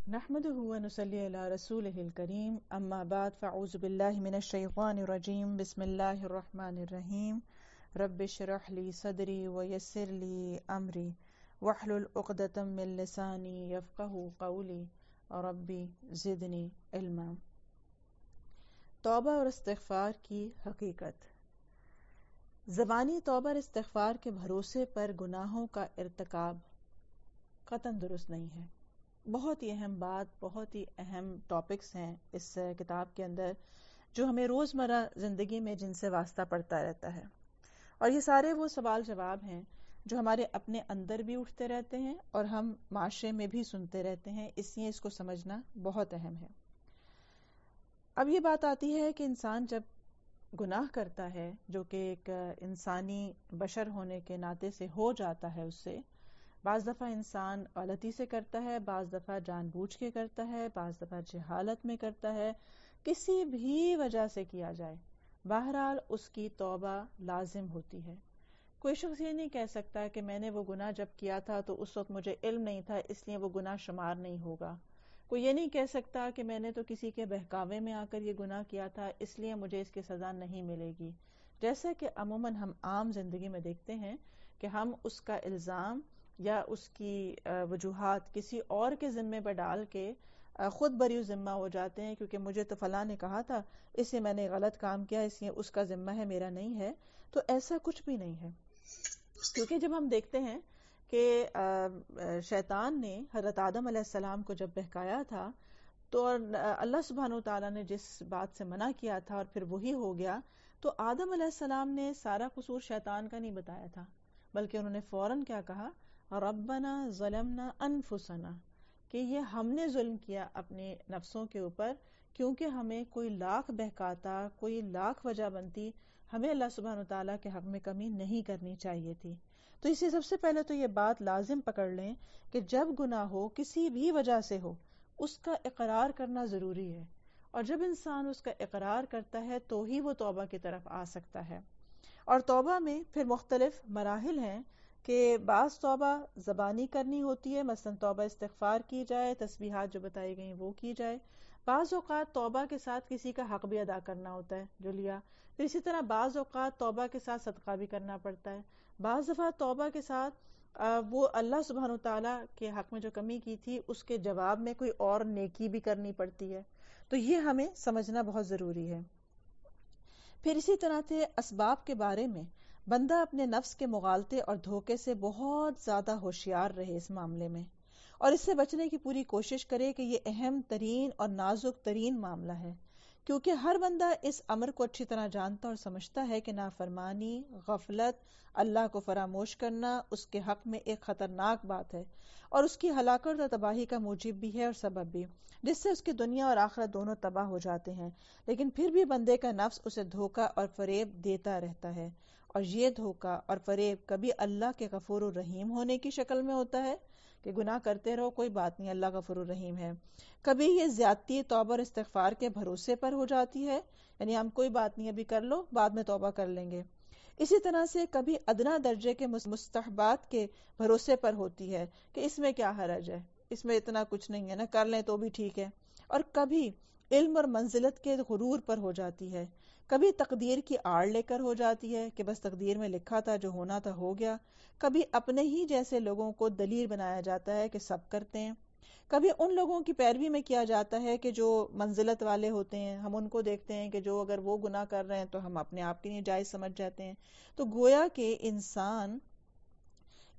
نحمده ونصلي على رسوله الكريم اما بعد فاعوذ بالله من الشيطان الرجيم بسم الله الرحمن الرحيم رب اشرح لي صدري ويسر لي امري واحلل عقدة من لساني يفقهوا قولي ربي زدني علما۔ توبہ اور استغفار کی حقیقت۔ زبانی توبہ اور استغفار کے بھروسے پر گناہوں کا ارتکاب قطعاً درست نہیں ہے۔ بہت ہی اہم بات، بہت ہی اہم ٹاپکس ہیں اس کتاب کے اندر جو ہمیں روزمرہ زندگی میں جن سے واسطہ پڑتا رہتا ہے، اور یہ سارے وہ سوال جواب ہیں جو ہمارے اپنے اندر بھی اٹھتے رہتے ہیں اور ہم معاشرے میں بھی سنتے رہتے ہیں، اس لیے اس کو سمجھنا بہت اہم ہے۔ اب یہ بات آتی ہے کہ انسان جب گناہ کرتا ہے، جو کہ ایک انسانی بشر ہونے کے ناطے سے ہو جاتا ہے، اس سے بعض دفعہ انسان غلطی سے کرتا ہے، بعض دفعہ جان بوجھ کے کرتا ہے، بعض دفعہ جہالت میں کرتا ہے، کسی بھی وجہ سے کیا جائے، بہرحال اس کی توبہ لازم ہوتی ہے۔ کوئی شخص یہ نہیں کہہ سکتا کہ میں نے وہ گناہ جب کیا تھا تو اس وقت مجھے علم نہیں تھا اس لیے وہ گناہ شمار نہیں ہوگا۔ کوئی یہ نہیں کہہ سکتا کہ میں نے تو کسی کے بہکاوے میں آ کر یہ گناہ کیا تھا اس لیے مجھے اس کی سزا نہیں ملے گی، جیسا کہ عموماً ہم عام زندگی میں دیکھتے ہیں کہ ہم اس کا الزام یا اس کی وجوہات کسی اور کے ذمے پر ڈال کے خود بریو ذمہ ہو جاتے ہیں، کیونکہ مجھے تو فلاں نے کہا تھا اس لیے میں نے غلط کام کیا، اس لیے اس کا ذمہ ہے، میرا نہیں ہے۔ تو ایسا کچھ بھی نہیں ہے، کیونکہ جب ہم دیکھتے ہیں کہ شیطان نے حضرت آدم علیہ السلام کو جب بہکایا تھا تو اللہ سبحانہ وتعالیٰ نے جس بات سے منع کیا تھا اور پھر وہی ہو گیا، تو آدم علیہ السلام نے سارا قصور شیطان کا نہیں بتایا تھا، بلکہ انہوں نے فوراً کیا کہا، ربنا ظلمنا انفسنا، کہ یہ ہم نے ظلم کیا اپنے نفسوں کے اوپر، کیونکہ ہمیں کوئی لاکھ بہکاتا، کوئی لاکھ وجہ بنتی، ہمیں اللہ سبحانہ وتعالیٰ کے حق میں کمی نہیں کرنی چاہیے تھی۔ تو اس سے سب سے پہلے تو یہ بات لازم پکڑ لیں کہ جب گناہ ہو کسی بھی وجہ سے ہو، اس کا اقرار کرنا ضروری ہے، اور جب انسان اس کا اقرار کرتا ہے تو ہی وہ توبہ کی طرف آ سکتا ہے۔ اور توبہ میں پھر مختلف مراحل ہیں کہ بعض توبہ زبانی کرنی ہوتی ہے، مثلا توبہ استغفار کی جائے، تسبیحات جو بتائی گئیں وہ کی جائے، بعض اوقات توبہ کے ساتھ کسی کا حق بھی ادا کرنا ہوتا ہے جو لیا، پھر اسی طرح بعض اوقات توبہ کے ساتھ صدقہ بھی کرنا پڑتا ہے، بعض دفعہ توبہ کے ساتھ وہ اللہ سبحانہ وتعالیٰ کے حق میں جو کمی کی تھی اس کے جواب میں کوئی اور نیکی بھی کرنی پڑتی ہے، تو یہ ہمیں سمجھنا بہت ضروری ہے۔ پھر اسی طرح سے اسباب کے بارے میں بندہ اپنے نفس کے مغالطے اور دھوکے سے بہت زیادہ ہوشیار رہے اس معاملے میں، اور اس سے بچنے کی پوری کوشش کرے کہ یہ اہم ترین اور نازک ترین معاملہ ہے، کیونکہ ہر بندہ اس امر کو اچھی طرح جانتا اور سمجھتا ہے کہ نافرمانی، غفلت، اللہ کو فراموش کرنا اس کے حق میں ایک خطرناک بات ہے، اور اس کی ہلاکت اور تباہی کا موجب بھی ہے اور سبب بھی، جس سے اس کی دنیا اور آخرت دونوں تباہ ہو جاتے ہیں۔ لیکن پھر بھی بندے کا نفس اسے دھوکہ اور فریب دیتا رہتا ہے، اور یہ دھوکہ اور فریب کبھی اللہ کے غفور الرحیم ہونے کی شکل میں ہوتا ہے کہ گناہ کرتے رہو کوئی بات نہیں اللہ غفور الرحیم ہے، کبھی یہ زیادتی توبہ اور استغفار کے بھروسے پر ہو جاتی ہے، یعنی ہم کوئی بات نہیں ابھی کر لو بعد میں توبہ کر لیں گے، اسی طرح سے کبھی ادنا درجے کے مستحبات کے بھروسے پر ہوتی ہے کہ اس میں کیا حرج ہے، اس میں اتنا کچھ نہیں ہے نا، کر لیں تو بھی ٹھیک ہے، اور کبھی علم اور منزلت کے غرور پر ہو جاتی ہے، کبھی تقدیر کی آڑ لے کر ہو جاتی ہے کہ بس تقدیر میں لکھا تھا جو ہونا تھا ہو گیا، کبھی اپنے ہی جیسے لوگوں کو دلیل بنایا جاتا ہے کہ سب کرتے ہیں، کبھی ان لوگوں کی پیروی میں کیا جاتا ہے کہ جو منزلت والے ہوتے ہیں، ہم ان کو دیکھتے ہیں کہ جو اگر وہ گناہ کر رہے ہیں تو ہم اپنے آپ کے لیے جائز سمجھ جاتے ہیں، تو گویا کہ انسان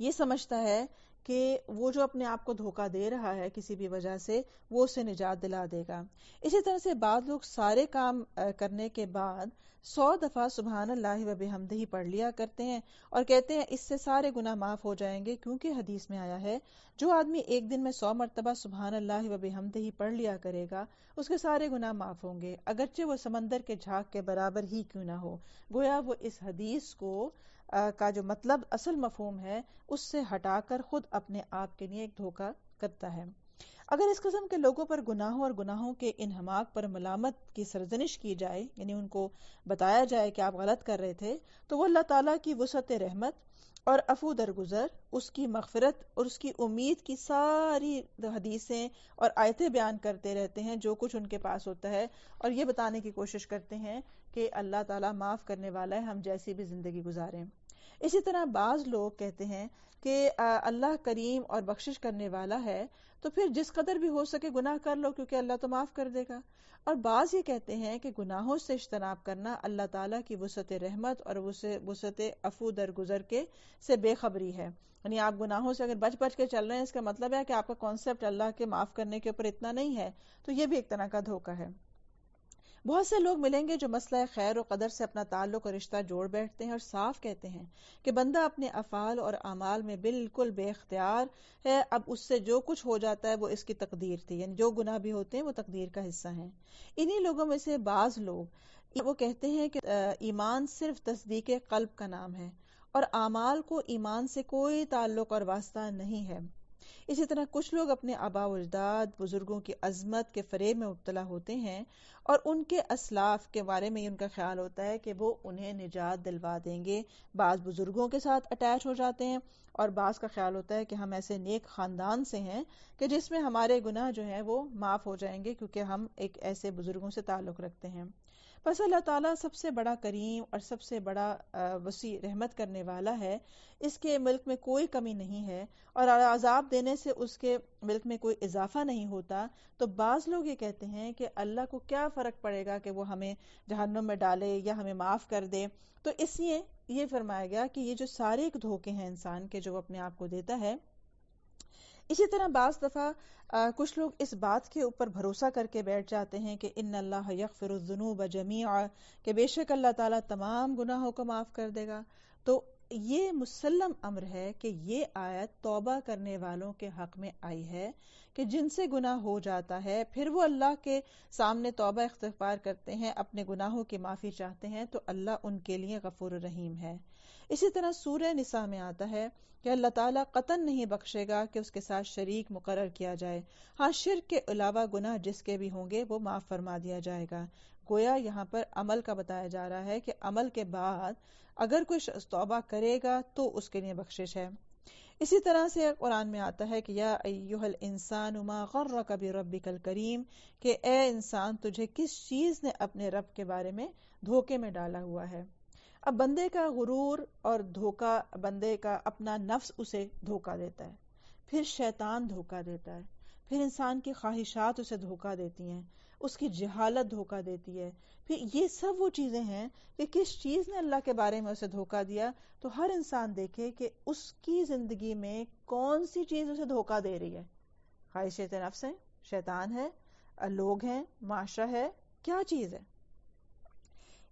یہ سمجھتا ہے کہ وہ جو اپنے آپ کو دھوکہ دے رہا ہے کسی بھی وجہ سے وہ اسے نجات دلا دے گا۔ اسی طرح سے بعض لوگ سارے کام کرنے کے بعد 100 دفعہ سبحان اللہ و بحمدہ پڑھ لیا کرتے ہیں اور کہتے ہیں اس سے سارے گناہ معاف ہو جائیں گے، کیونکہ حدیث میں آیا ہے جو آدمی ایک دن میں 100 مرتبہ سبحان اللہ و بحمدہ پڑھ لیا کرے گا اس کے سارے گناہ معاف ہوں گے، اگرچہ وہ سمندر کے جھاگ کے برابر ہی کیوں نہ ہو۔ گویا وہ اس حدیث کو کا جو مطلب اصل مفہوم ہے اس سے ہٹا کر خود اپنے آپ کے لیے ایک دھوکہ کرتا ہے۔ اگر اس قسم کے لوگوں پر گناہوں اور گناہوں کے انہماک پر ملامت کی سرزنش کی جائے، یعنی ان کو بتایا جائے کہ آپ غلط کر رہے تھے، تو وہ اللہ تعالیٰ کی وسعت رحمت اور عفو درگزر، اس کی مغفرت اور اس کی امید کی ساری حدیثیں اور آیتیں بیان کرتے رہتے ہیں جو کچھ ان کے پاس ہوتا ہے، اور یہ بتانے کی کوشش کرتے ہیں کہ اللہ تعالیٰ معاف کرنے والا ہے، ہم جیسی بھی زندگی گزاریں۔ اسی طرح بعض لوگ کہتے ہیں کہ اللہ کریم اور بخشش کرنے والا ہے، تو پھر جس قدر بھی ہو سکے گناہ کر لو کیونکہ اللہ تو معاف کر دے گا۔ اور بعض یہ کہتے ہیں کہ گناہوں سے اجتناب کرنا اللہ تعالیٰ کی وسعت رحمت اور وسعت عفو درگزر کے سے بے خبری ہے، یعنی آپ گناہوں سے اگر بچ بچ کے چل رہے ہیں، اس کا مطلب ہے کہ آپ کا کانسیپٹ اللہ کے معاف کرنے کے اوپر اتنا نہیں ہے، تو یہ بھی ایک طرح کا دھوکہ ہے۔ بہت سے لوگ ملیں گے جو مسئلہ خیر و قدر سے اپنا تعلق اور رشتہ جوڑ بیٹھتے ہیں اور صاف کہتے ہیں کہ بندہ اپنے افعال اور اعمال میں بالکل بے اختیار ہے، اب اس سے جو کچھ ہو جاتا ہے وہ اس کی تقدیر تھی، یعنی جو گناہ بھی ہوتے ہیں وہ تقدیر کا حصہ ہیں۔ انہی لوگوں میں سے بعض لوگ وہ کہتے ہیں کہ ایمان صرف تصدیق قلب کا نام ہے اور اعمال کو ایمان سے کوئی تعلق اور واسطہ نہیں ہے۔ اسی طرح کچھ لوگ اپنے آباء و اجداد بزرگوں کی عظمت کے فریب میں مبتلا ہوتے ہیں اور ان کے اسلاف کے بارے میں ان کا خیال ہوتا ہے کہ وہ انہیں نجات دلوا دیں گے۔ بعض بزرگوں کے ساتھ اٹیچ ہو جاتے ہیں اور بعض کا خیال ہوتا ہے کہ ہم ایسے نیک خاندان سے ہیں کہ جس میں ہمارے گناہ جو ہیں وہ معاف ہو جائیں گے کیونکہ ہم ایک ایسے بزرگوں سے تعلق رکھتے ہیں۔ بس اللہ تعالیٰ سب سے بڑا کریم اور سب سے بڑا وسیع رحمت کرنے والا ہے، اس کے ملک میں کوئی کمی نہیں ہے اور عذاب دینے سے اس کے ملک میں کوئی اضافہ نہیں ہوتا۔ تو بعض لوگ یہ کہتے ہیں کہ اللہ کو کیا فرق پڑے گا کہ وہ ہمیں جہنم میں ڈالے یا ہمیں معاف کر دے، تو اس لیے یہ فرمایا گیا کہ یہ جو سارے ایک دھوکے ہیں انسان کے جو وہ اپنے آپ کو دیتا ہے۔ اسی طرح بعض دفعہ کچھ لوگ اس بات کے اوپر بھروسہ کر کے بیٹھ جاتے ہیں کہ ان اللہ یغفر الذنوب جمیعا، کہ بے شک اللہ تعالیٰ تمام گناہوں کو معاف کر دے گا۔ تو یہ مسلم امر ہے کہ یہ آیت توبہ کرنے والوں کے حق میں آئی ہے کہ جن سے گناہ ہو جاتا ہے پھر وہ اللہ کے سامنے توبہ استغفار کرتے ہیں، اپنے گناہوں کی معافی چاہتے ہیں، تو اللہ ان کے لیے غفور الرحیم ہے۔ اسی طرح سورہ نساء میں آتا ہے کہ اللہ تعالیٰ قطعاً نہیں بخشے گا کہ اس کے ساتھ شریک مقرر کیا جائے، ہاں شرک کے علاوہ گناہ جس کے بھی ہوں گے وہ معاف فرما دیا جائے گا۔ گویا یہاں پر عمل کا بتایا جا رہا ہے کہ عمل کے بعد اگر کوئی شخص توبہ کرے گا تو اس کے لیے بخشش ہے۔ اسی طرح سے قرآن میں آتا ہے کہ یا ایھا الانسان ما غرک بربک الکریم، کہ اے انسان تجھے کس چیز نے اپنے رب کے بارے میں دھوکے میں ڈالا ہوا ہے۔ اب بندے کا غرور اور دھوکا، بندے کا اپنا نفس اسے دھوکا دیتا ہے، پھر شیطان دھوکا دیتا ہے، پھر انسان کی خواہشات اسے دھوکا دیتی ہیں، اس کی جہالت دھوکا دیتی ہے، پھر یہ سب وہ چیزیں ہیں کہ کس چیز نے اللہ کے بارے میں اسے دھوکا دیا۔ تو ہر انسان دیکھے کہ اس کی زندگی میں کون سی چیز اسے دھوکا دے رہی ہے۔ خواہشات نفس ہے، شیطان ہے، لوگ ہیں، معاشرہ ہے، کیا چیز ہے۔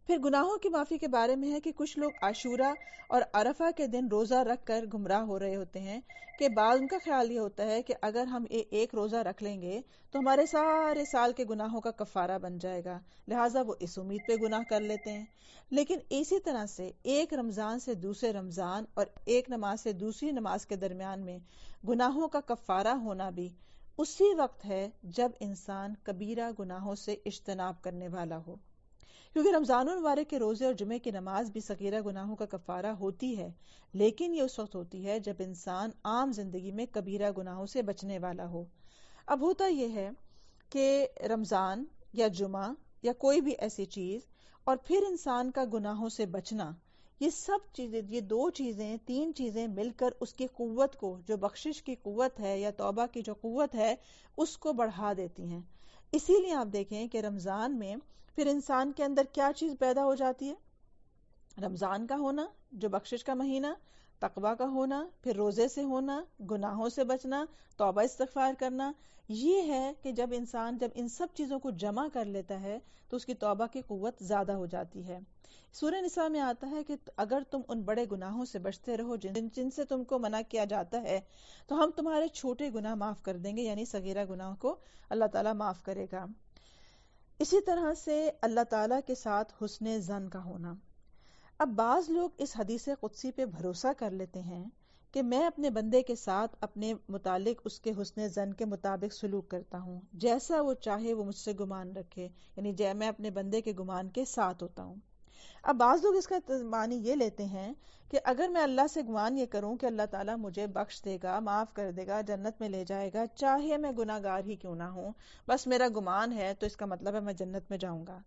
پھر گناہوں کی معافی کے بارے میں ہے کہ کچھ لوگ عاشورہ اور عرفہ کے دن روزہ رکھ کر گمراہ ہو رہے ہوتے ہیں، کہ بعض ان کا خیال یہ ہوتا ہے کہ اگر ہم ایک روزہ رکھ لیں گے تو ہمارے سارے سال کے گناہوں کا کفارہ بن جائے گا، لہٰذا وہ اس امید پہ گناہ کر لیتے ہیں۔ لیکن اسی طرح سے ایک رمضان سے دوسرے رمضان اور ایک نماز سے دوسری نماز کے درمیان میں گناہوں کا کفارہ ہونا بھی اسی وقت ہے جب انسان کبیرہ گناہوں سے اجتناب کرنے والا ہو، کیونکہ رمضان المبارک کے روزے اور جمعے کی نماز بھی صغیرہ گناہوں کا کفارہ ہوتی ہے، لیکن یہ اس وقت ہوتی ہے جب انسان عام زندگی میں کبیرہ گناہوں سے بچنے والا ہو۔ اب ہوتا یہ ہے کہ رمضان یا جمعہ یا کوئی بھی ایسی چیز اور پھر انسان کا گناہوں سے بچنا، یہ سب چیزیں، یہ دو چیزیں، تین چیزیں مل کر اس کی قوت کو، جو بخشش کی قوت ہے یا توبہ کی جو قوت ہے، اس کو بڑھا دیتی ہیں۔ اسی لیے آپ دیکھیں کہ رمضان میں پھر انسان کے اندر کیا چیز پیدا ہو جاتی ہے؟ رمضان کا ہونا جو بخشش کا مہینہ، تقویٰ کا ہونا، پھر روزے سے ہونا، گناہوں سے بچنا، توبہ استغفار کرنا۔ یہ ہے کہ جب انسان جب ان سب چیزوں کو جمع کر لیتا ہے تو اس کی توبہ کی قوت زیادہ ہو جاتی ہے۔ سورہ نساء میں آتا ہے کہ اگر تم ان بڑے گناہوں سے بچتے رہو جن سے تم کو منع کیا جاتا ہے تو ہم تمہارے چھوٹے گناہ معاف کر دیں گے، یعنی صغیرہ گناہ کو اللہ تعالیٰ معاف کرے گا۔ اسی طرح سے اللہ تعالیٰ کے ساتھ حسن ظن کا ہونا۔ اب بعض لوگ اس حدیث قدسی پہ بھروسہ کر لیتے ہیں کہ میں اپنے بندے کے ساتھ اپنے متعلق اس کے حسن ظن کے مطابق سلوک کرتا ہوں، جیسا وہ چاہے وہ مجھ سے گمان رکھے، یعنی میں اپنے بندے کے گمان کے ساتھ ہوتا ہوں۔ اب بعض لوگ اس کا معنی یہ لیتے ہیں کہ اگر میں اللہ سے گمان یہ کروں کہ اللہ تعالیٰ مجھے بخش دے گا، معاف کر دے گا، جنت میں لے جائے گا، چاہے میں گناہ گار ہی کیوں نہ ہوں، بس میرا گمان ہے تو اس کا مطلب ہے میں جنت میں جاؤں گا.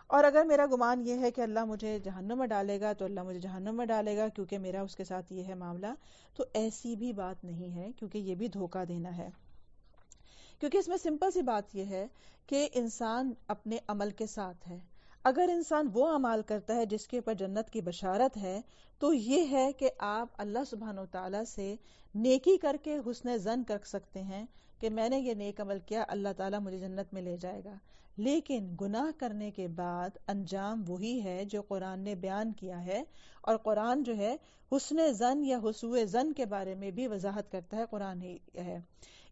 اور اگر میرا گمان یہ ہے کہ اللہ مجھے جہنم میں ڈالے گا تو اللہ مجھے جہنم میں ڈالے گا کیونکہ میرا اس کے ساتھ یہ ہے معاملہ. تو ایسی بھی بات نہیں ہے، کیونکہ یہ بھی دھوکہ دینا ہے. کیونکہ اس میں سمپل سی بات یہ ہے کہ انسان اپنے عمل کے ساتھ ہے. اگر انسان وہ اعمال کرتا ہے جس کے اوپر جنت کی بشارت ہے تو یہ ہے کہ آپ اللہ سبحانہ و تعالیٰ سے نیکی کر کے حسن ظن کر سکتے ہیں کہ میں نے یہ نیک عمل کیا، اللہ تعالیٰ مجھے جنت میں لے جائے گا. لیکن گناہ کرنے کے بعد انجام وہی ہے جو قرآن نے بیان کیا ہے، اور قرآن جو ہے حسن ظن یا حسوء ظن کے بارے میں بھی وضاحت کرتا ہے، قرآن ہی ہے.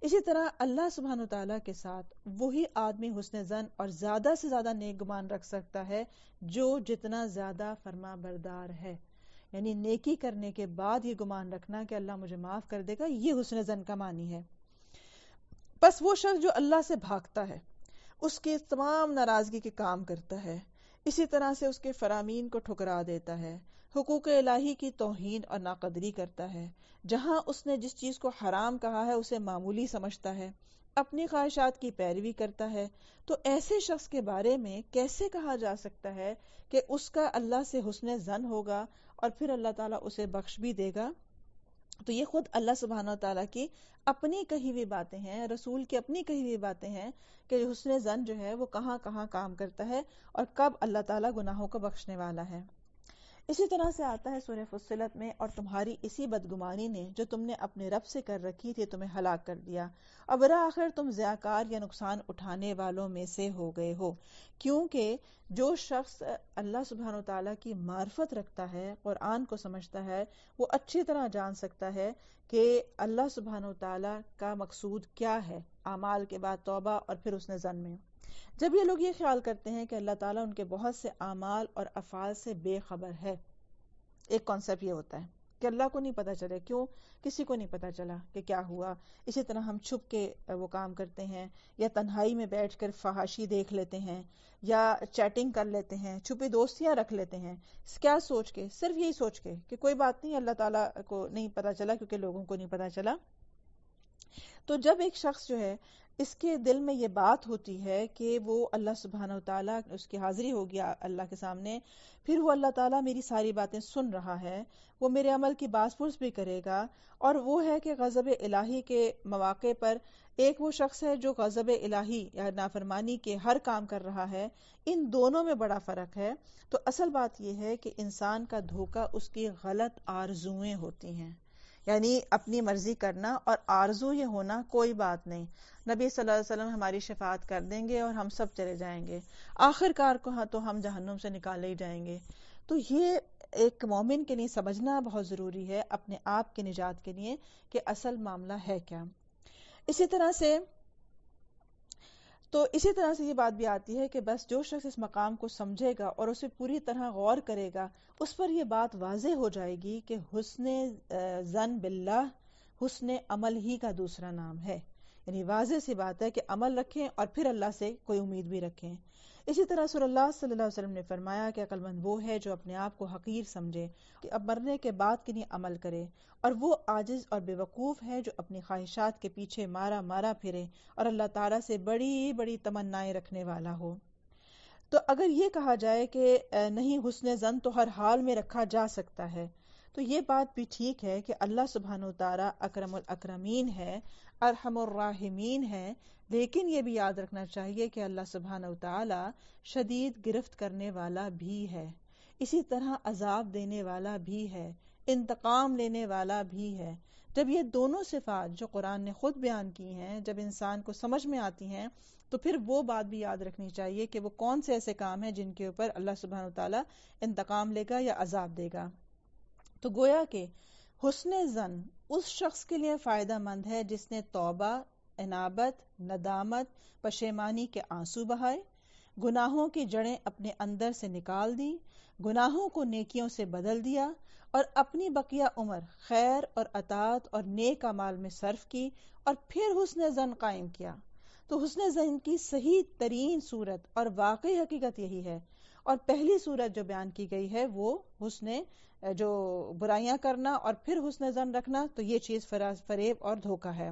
اسی طرح اللہ سبحانہ تعالیٰ کے ساتھ وہی آدمی حسن ظن اور زیادہ سے زیادہ نیک گمان رکھ سکتا ہے جو جتنا زیادہ فرما بردار ہے. یعنی نیکی کرنے کے بعد یہ گمان رکھنا کہ اللہ مجھے معاف کر دے گا، یہ حسن ظن کا معنی ہے. بس وہ شخص جو اللہ سے بھاگتا ہے، اس کے تمام ناراضگی کے کام کرتا ہے، اسی طرح سے اس کے فرامین کو ٹھکرا دیتا ہے، حقوق الہی کی توہین اور ناقدری کرتا ہے، جہاں اس نے جس چیز کو حرام کہا ہے اسے معمولی سمجھتا ہے، اپنی خواہشات کی پیروی کرتا ہے، تو ایسے شخص کے بارے میں کیسے کہا جا سکتا ہے کہ اس کا اللہ سے حسن ظن ہوگا اور پھر اللہ تعالیٰ اسے بخش بھی دے گا؟ تو یہ خود اللہ سبحانہ تعالیٰ کی اپنی کہی ہوئی باتیں ہیں، رسول کی اپنی کہی ہوئی باتیں ہیں کہ حسن ظن جو ہے وہ کہاں کہاں کام کرتا ہے اور کب اللہ تعالیٰ گناہوں کو بخشنے والا ہے. اسی طرح سے آتا ہے سورہ فصلت میں، اور تمہاری اسی بدگمانی نے جو تم نے اپنے رب سے کر رکھی تھی تمہیں ہلاک کر دیا، اب آخر تم ضیاءکار یا نقصان اٹھانے والوں میں سے ہو گئے ہو. کیونکہ جو شخص اللہ سبحانہ وتعالیٰ کی معرفت رکھتا ہے، قرآن کو سمجھتا ہے، وہ اچھی طرح جان سکتا ہے کہ اللہ سبحانہ وتعالیٰ کا مقصود کیا ہے اعمال کے بعد توبہ اور پھر حسن ظن میں. جب یہ لوگ یہ خیال کرتے ہیں کہ اللہ تعالیٰ ان کے بہت سے اعمال اور افعال سے بے خبر ہے، ایک کانسیپٹ یہ ہوتا ہے کہ اللہ کو نہیں پتہ چلے، کیوں کسی کو نہیں پتہ چلا کہ کیا ہوا. اسی طرح ہم چھپ کے وہ کام کرتے ہیں، یا تنہائی میں بیٹھ کر فحاشی دیکھ لیتے ہیں، یا چیٹنگ کر لیتے ہیں، چھپی دوستیاں رکھ لیتے ہیں. کیا سوچ کے؟ صرف یہی سوچ کے کہ کوئی بات نہیں، اللہ تعالیٰ کو نہیں پتہ چلا کیونکہ لوگوں کو نہیں پتہ چلا. تو جب ایک شخص جو ہے اس کے دل میں یہ بات ہوتی ہے کہ وہ اللہ سبحانہ وتعالیٰ، اس کی حاضری ہو گیا اللہ کے سامنے، پھر وہ اللہ تعالیٰ میری ساری باتیں سن رہا ہے، وہ میرے عمل کی باز پرس بھی کرے گا، اور وہ ہے کہ غضب الہی کے مواقع پر ایک وہ شخص ہے جو غضب الہی یا نافرمانی کے ہر کام کر رہا ہے. ان دونوں میں بڑا فرق ہے. تو اصل بات یہ ہے کہ انسان کا دھوکہ اس کی غلط آرزویں ہوتی ہیں، یعنی اپنی مرضی کرنا، اور آرزو یہ ہونا کوئی بات نہیں. نبی صلی اللہ علیہ وسلم ہماری شفاعت کر دیں گے اور ہم سب چلے جائیں گے، آخر کار کو تو ہم جہنم سے نکالے ہی جائیں گے. تو یہ ایک مومن کے لیے سمجھنا بہت ضروری ہے اپنے آپ کے نجات کے لیے کہ اصل معاملہ ہے کیا. اسی طرح سے یہ بات بھی آتی ہے کہ بس جو شخص اس مقام کو سمجھے گا اور اسے پوری طرح غور کرے گا، اس پر یہ بات واضح ہو جائے گی کہ حسن ظن باللہ حسن عمل ہی کا دوسرا نام ہے. یعنی واضح سی بات ہے کہ عمل رکھیں اور پھر اللہ سے کوئی امید بھی رکھیں. اسی طرح رسول اللہ صلی اللہ علیہ وسلم نے فرمایا کہ عقل مند وہ ہے جو اپنے آپ کو حقیر سمجھے کہ اب مرنے کے بعد کے لیے عمل کرے، اور وہ عاجز اور بے وقوف ہے جو اپنی خواہشات کے پیچھے مارا پھرے اور اللہ تعالیٰ سے بڑی بڑی تمنائیں رکھنے والا ہو. تو اگر یہ کہا جائے کہ نہیں، حسن ظن تو ہر حال میں رکھا جا سکتا ہے، تو یہ بات بھی ٹھیک ہے کہ اللہ سبحانہ وتعالیٰ اکرم الاکرمین ہے، ارحم الراحمین ہے، لیکن یہ بھی یاد رکھنا چاہیے کہ اللہ سبحانہ وتعالیٰ شدید گرفت کرنے والا بھی ہے، اسی طرح عذاب دینے والا بھی ہے، انتقام لینے والا بھی ہے. جب یہ دونوں صفات جو قرآن نے خود بیان کی ہیں جب انسان کو سمجھ میں آتی ہیں، تو پھر وہ بات بھی یاد رکھنی چاہیے کہ وہ کون سے ایسے کام ہیں جن کے اوپر اللہ سبحانہ وتعالیٰ انتقام لے گا یا عذاب دے گا. تو گویا کہ حسن ظن اس شخص کے لیے فائدہ مند ہے جس نے توبہ، انابت، ندامت، پشیمانی کے آنسو بہائے، گناہوں کی جڑیں اپنے اندر سے نکال دی، گناہوں کو نیکیوں سے بدل دیا، اور اپنی بقیہ عمر خیر اور اطاعت اور نیک اعمال میں صرف کی، اور پھر حسن ظن قائم کیا. تو حسن ظن کی صحیح ترین صورت اور واقعی حقیقت یہی ہے، اور پہلی صورت جو بیان کی گئی ہے وہ حسن جو برائیاں کرنا اور پھر حسن ظن رکھنا، تو یہ چیز فریب اور دھوکہ ہے۔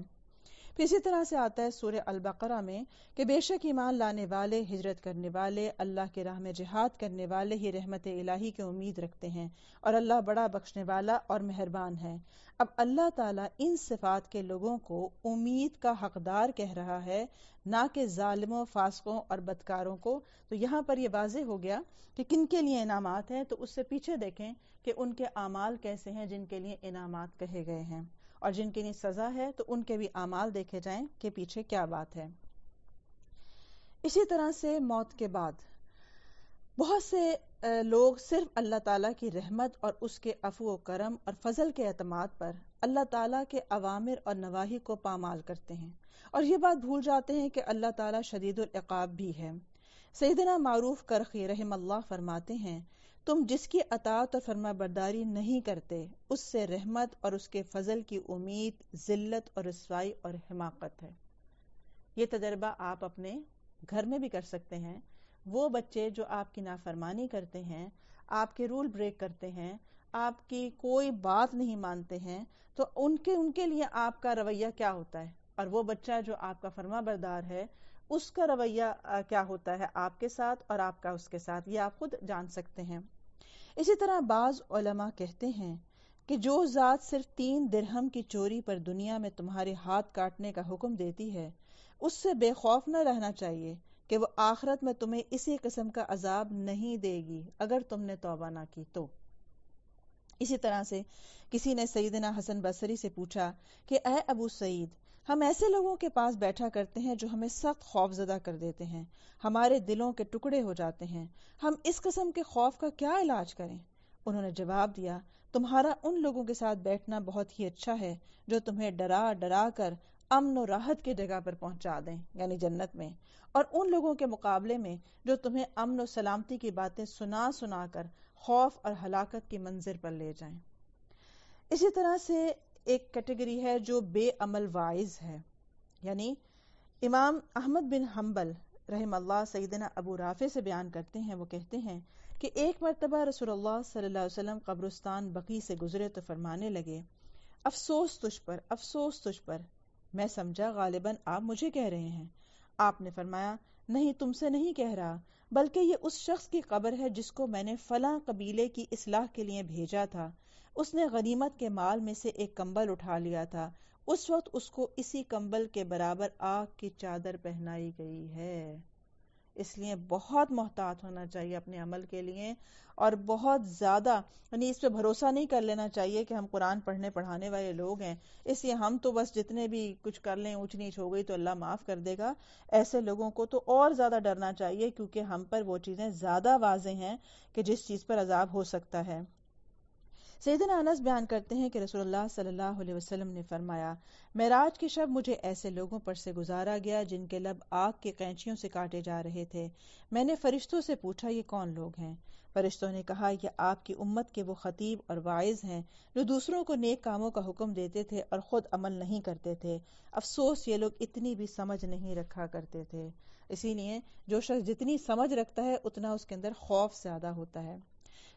پھر اسی طرح سے آتا ہے سورہ البقرہ میں کہ بے شک ایمان لانے والے، ہجرت کرنے والے، اللہ کی راہ میں جہاد کرنے والے ہی رحمت الہی کی امید رکھتے ہیں، اور اللہ بڑا بخشنے والا اور مہربان ہے۔ اب اللہ تعالیٰ ان صفات کے لوگوں کو امید کا حقدار کہہ رہا ہے، نہ کہ ظالموں، فاسقوں اور بدکاروں کو۔ تو یہاں پر یہ واضح ہو گیا کہ کن کے لیے انعامات ہیں، تو اس سے پیچھے دیکھیں کہ ان کے اعمال کیسے ہیں جن کے لیے انعامات کہے گئے ہیں، اور جن کے لیے سزا ہے تو ان کے بھی اعمال دیکھے جائیں کہ پیچھے کیا بات ہے۔ اسی طرح سے موت کے بعد بہت سے لوگ صرف اللہ تعالیٰ کی رحمت اور اس کے عفو و کرم اور فضل کے اعتماد پر اللہ تعالیٰ کے اوامر اور نواہی کو پامال کرتے ہیں، اور یہ بات بھول جاتے ہیں کہ اللہ تعالیٰ شدید العقاب بھی ہے۔ سیدنا معروف کرخی رحم اللہ فرماتے ہیں، تم جس کی اطاعت اور فرما برداری نہیں کرتے، اس سے رحمت اور اس کے فضل کی امید ذلت اور رسوائی اور حماقت ہے۔ یہ تجربہ آپ اپنے گھر میں بھی کر سکتے ہیں۔ وہ بچے جو آپ کی نافرمانی کرتے ہیں، آپ کے رول بریک کرتے ہیں، آپ کی کوئی بات نہیں مانتے ہیں، تو ان کے لیے آپ کا رویہ کیا ہوتا ہے، اور وہ بچہ جو آپ کا فرما بردار ہے اس کا رویہ کیا ہوتا ہے آپ کے ساتھ اور آپ کا اس کے ساتھ، یہ آپ خود جان سکتے ہیں۔ اسی طرح بعض علماء کہتے ہیں کہ جو ذات صرف 3 درہم کی چوری پر دنیا میں تمہارے ہاتھ کاٹنے کا حکم دیتی ہے، اس سے بے خوف نہ رہنا چاہیے کہ وہ آخرت میں تمہیں اسی قسم کا عذاب نہیں دے گی اگر تم نے توبہ نہ کی تو۔ اسی طرح سے کسی نے سیدنا حسن بصری سے پوچھا کہ اے ابو سعید، ہم ایسے لوگوں کے پاس بیٹھا کرتے ہیں جو ہمیں سخت خوف زدہ کر دیتے ہیں، ہمارے دلوں کے ٹکڑے ہو جاتے ہیں، ہم اس قسم کے خوف کا کیا علاج کریں؟ انہوں نے جواب دیا، تمہارا ان لوگوں کے ساتھ بیٹھنا بہت ہی اچھا ہے جو تمہیں ڈرا ڈرا کر امن و راحت کی جگہ پر پہنچا دیں، یعنی جنت میں، اور ان لوگوں کے مقابلے میں جو تمہیں امن و سلامتی کی باتیں سنا سنا کر خوف اور ہلاکت کی منزل پر لے جائیں۔ اسی طرح سے ایک کیٹیگری ہے جو بے عمل واعظ ہے، یعنی امام احمد بن حنبل رحم اللہ سیدنا ابو رافع سے بیان کرتے ہیں، وہ کہتے ہیں کہ ایک مرتبہ رسول اللہ صلی اللہ علیہ وسلم قبرستان بقیع سے گزرے تو فرمانے لگے، افسوس تجھ پر، افسوس تجھ پر۔ میں سمجھا غالباً آپ مجھے کہہ رہے ہیں۔ آپ نے فرمایا، نہیں، تم سے نہیں کہہ رہا، بلکہ یہ اس شخص کی قبر ہے جس کو میں نے فلاں قبیلے کی اصلاح کے لیے بھیجا تھا، اس نے غنیمت کے مال میں سے ایک کمبل اٹھا لیا تھا، اس وقت اس کو اسی کمبل کے برابر آگ کی چادر پہنائی گئی ہے۔ اس لیے بہت محتاط ہونا چاہیے اپنے عمل کے لیے، اور بہت زیادہ یعنی اس پہ بھروسہ نہیں کر لینا چاہیے کہ ہم قرآن پڑھنے پڑھانے والے لوگ ہیں، اس لیے ہم تو بس جتنے بھی کچھ کر لیں اونچ نیچ ہو گئی تو اللہ معاف کر دے گا۔ ایسے لوگوں کو تو اور زیادہ ڈرنا چاہیے، کیونکہ ہم پر وہ چیزیں زیادہ واضح ہیں کہ جس چیز پر عذاب ہو سکتا ہے۔ سیدنا انس بیان کرتے ہیں کہ رسول اللہ صلی اللہ علیہ وسلم نے فرمایا، معراج کی شب مجھے ایسے لوگوں پر سے گزارا گیا جن کے لب آگ کی قینچیوں سے کاٹے جا رہے تھے۔ میں نے فرشتوں سے پوچھا، یہ کون لوگ ہیں؟ فرشتوں نے کہا، یہ آپ کی امت کے وہ خطیب اور واعظ ہیں جو دوسروں کو نیک کاموں کا حکم دیتے تھے اور خود عمل نہیں کرتے تھے۔ افسوس یہ لوگ اتنی بھی سمجھ نہیں رکھا کرتے تھے۔ اسی لیے جو شخص جتنی سمجھ رکھتا ہے اتنا اس کے اندر خوف زیادہ ہوتا ہے۔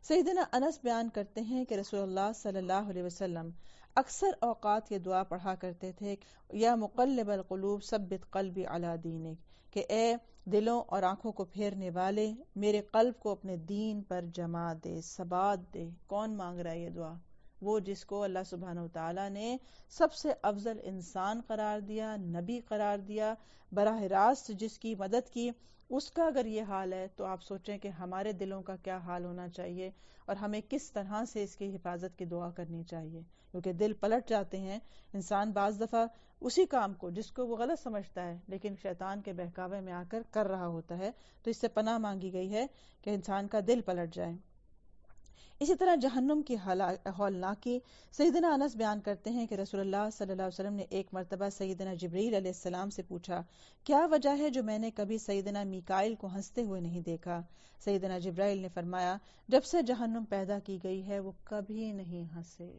سیدنا انس بیان کرتے ہیں کہ رسول اللہ صلی اللہ علیہ وسلم اکثر اوقات یہ دعا پڑھا کرتے تھے، یا مقلب القلوب ثبت قلبی علی دینک، کہ اے دلوں اور آنکھوں کو پھیرنے والے، میرے قلب کو اپنے دین پر جما دے، ثبات دے۔ کون مانگ رہا ہے یہ دعا؟ وہ جس کو اللہ سبحانہ وتعالیٰ نے سب سے افضل انسان قرار دیا، نبی قرار دیا، براہ راست جس کی مدد کی، اس کا اگر یہ حال ہے تو آپ سوچیں کہ ہمارے دلوں کا کیا حال ہونا چاہیے، اور ہمیں کس طرح سے اس کی حفاظت کی دعا کرنی چاہیے، کیونکہ دل پلٹ جاتے ہیں۔ انسان بعض دفعہ اسی کام کو جس کو وہ غلط سمجھتا ہے لیکن شیطان کے بہکاوے میں آ کر رہا ہوتا ہے، تو اس سے پناہ مانگی گئی ہے کہ انسان کا دل پلٹ جائے۔ اسی طرح جہنم کی ہولناکی، سیدنا انس بیان کرتے ہیں کہ رسول اللہ صلی اللہ علیہ وسلم نے ایک مرتبہ سیدنا جبریل علیہ السلام سے پوچھا، کیا وجہ ہے جو میں نے کبھی سیدنا میکائیل کو ہنستے ہوئے نہیں دیکھا؟ سیدنا جبرائیل نے فرمایا، جب سے جہنم پیدا کی گئی ہے وہ کبھی نہیں ہنسے۔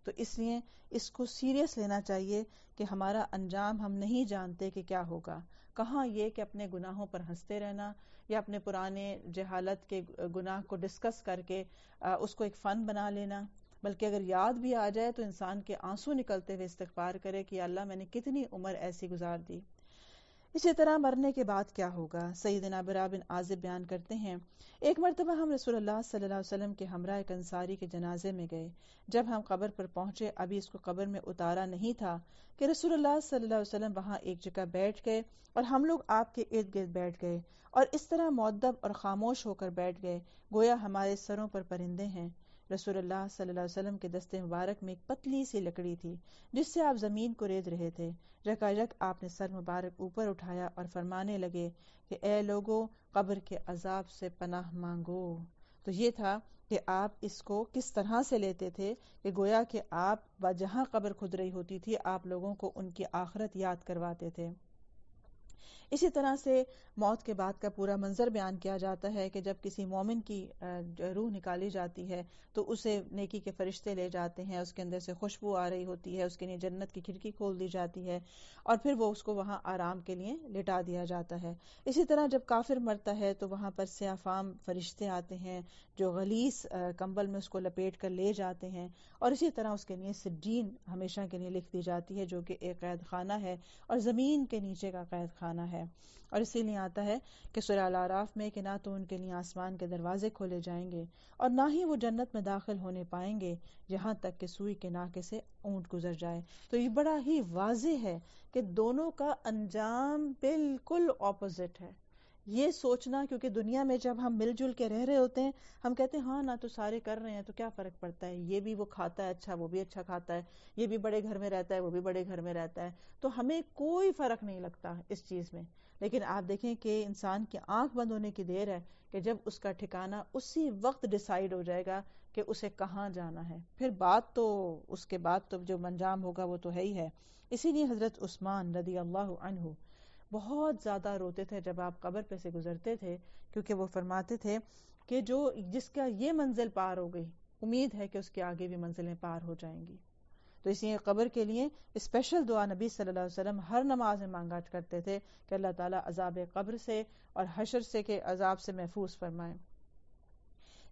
تو اس لیے اس کو سیریس لینا چاہیے کہ ہمارا انجام ہم نہیں جانتے کہ کیا ہوگا. کہاں یہ کہ اپنے گناہوں پر ہنستے رہنا یا اپنے پرانے جہالت کے گناہ کو ڈسکس کر کے اس کو ایک فن بنا لینا، بلکہ اگر یاد بھی آ جائے تو انسان کے آنسو نکلتے ہوئے استغفار کرے کہ اللہ میں نے کتنی عمر ایسی گزار دی. اسی طرح مرنے کے بعد کیا ہوگا. سیدنا برا بن عازب بیان کرتے ہیں، ایک مرتبہ ہم رسول اللہ صلی اللہ علیہ وسلم کے ہمراہ ایک انصاری کے جنازے میں گئے. جب ہم قبر پر پہنچے، ابھی اس کو قبر میں اتارا نہیں تھا کہ رسول اللہ صلی اللہ علیہ وسلم وہاں ایک جگہ بیٹھ گئے اور ہم لوگ آپ کے ارد گرد بیٹھ گئے اور اس طرح مؤدب اور خاموش ہو کر بیٹھ گئے گویا ہمارے سروں پر پرندے ہیں. رسول اللہ صلی اللہ علیہ وسلم کے دست مبارک میں ایک پتلی سی لکڑی تھی جس سے آپ زمین کو ریت رہے تھے. یکایک آپ نے سر مبارک اوپر اٹھایا اور فرمانے لگے کہ اے لوگو، قبر کے عذاب سے پناہ مانگو. تو یہ تھا کہ آپ اس کو کس طرح سے لیتے تھے کہ گویا کہ آپ جہاں قبر کھد رہی ہوتی تھی آپ لوگوں کو ان کی آخرت یاد کرواتے تھے. اسی طرح سے موت کے بعد کا پورا منظر بیان کیا جاتا ہے کہ جب کسی مومن کی روح نکالی جاتی ہے تو اسے نیکی کے فرشتے لے جاتے ہیں، اس کے اندر سے خوشبو آ رہی ہوتی ہے، اس کے لیے جنت کی کھڑکی کھول دی جاتی ہے اور پھر وہ اس کو وہاں آرام کے لیے لٹا دیا جاتا ہے. اسی طرح جب کافر مرتا ہے تو وہاں پر سیاہ فام فرشتے آتے ہیں جو غلیظ کمبل میں اس کو لپیٹ کر لے جاتے ہیں اور اسی طرح اس کے لیے سجین ہمیشہ کے لیے لکھ دی جاتی ہے جو کہ ایک قید خانہ ہے اور زمین کے نیچے کا قید خانہ ہے. اور اسی لیے آتا ہے کہ سورہ الاعراف میں کہ نہ تو ان کے لیے آسمان کے دروازے کھولے جائیں گے اور نہ ہی وہ جنت میں داخل ہونے پائیں گے یہاں تک کہ سوئی کے ناکے سے اونٹ گزر جائے. تو یہ بڑا ہی واضح ہے کہ دونوں کا انجام بالکل اپوزٹ ہے. یہ سوچنا، کیونکہ دنیا میں جب ہم مل جل کے رہ رہے ہوتے ہیں ہم کہتے ہیں ہاں نہ تو سارے کر رہے ہیں تو کیا فرق پڑتا ہے، یہ بھی وہ کھاتا ہے اچھا، وہ بھی اچھا کھاتا ہے، یہ بھی بڑے گھر میں رہتا ہے وہ بھی بڑے گھر میں رہتا ہے، تو ہمیں کوئی فرق نہیں لگتا اس چیز میں. لیکن آپ دیکھیں کہ انسان کی آنکھ بند ہونے کی دیر ہے کہ جب اس کا ٹھکانہ اسی وقت ڈیسائیڈ ہو جائے گا کہ اسے کہاں جانا ہے. پھر بات تو اس کے بعد تو جو انجام ہوگا وہ تو ہے ہی ہے. اسی لیے حضرت عثمان رضی اللہ عنہ بہت زیادہ روتے تھے جب آپ قبر پہ سے گزرتے تھے، کیونکہ وہ فرماتے تھے کہ جس کا یہ منزل پار ہو گئی امید ہے کہ اس کے آگے بھی منزلیں پار ہو جائیں گی. تو اس لیے قبر کے لیے اسپیشل دعا نبی صلی اللہ علیہ وسلم ہر نماز میں مانگا کرتے تھے کہ اللہ تعالیٰ عذاب قبر سے اور حشر سے کے عذاب سے محفوظ فرمائے.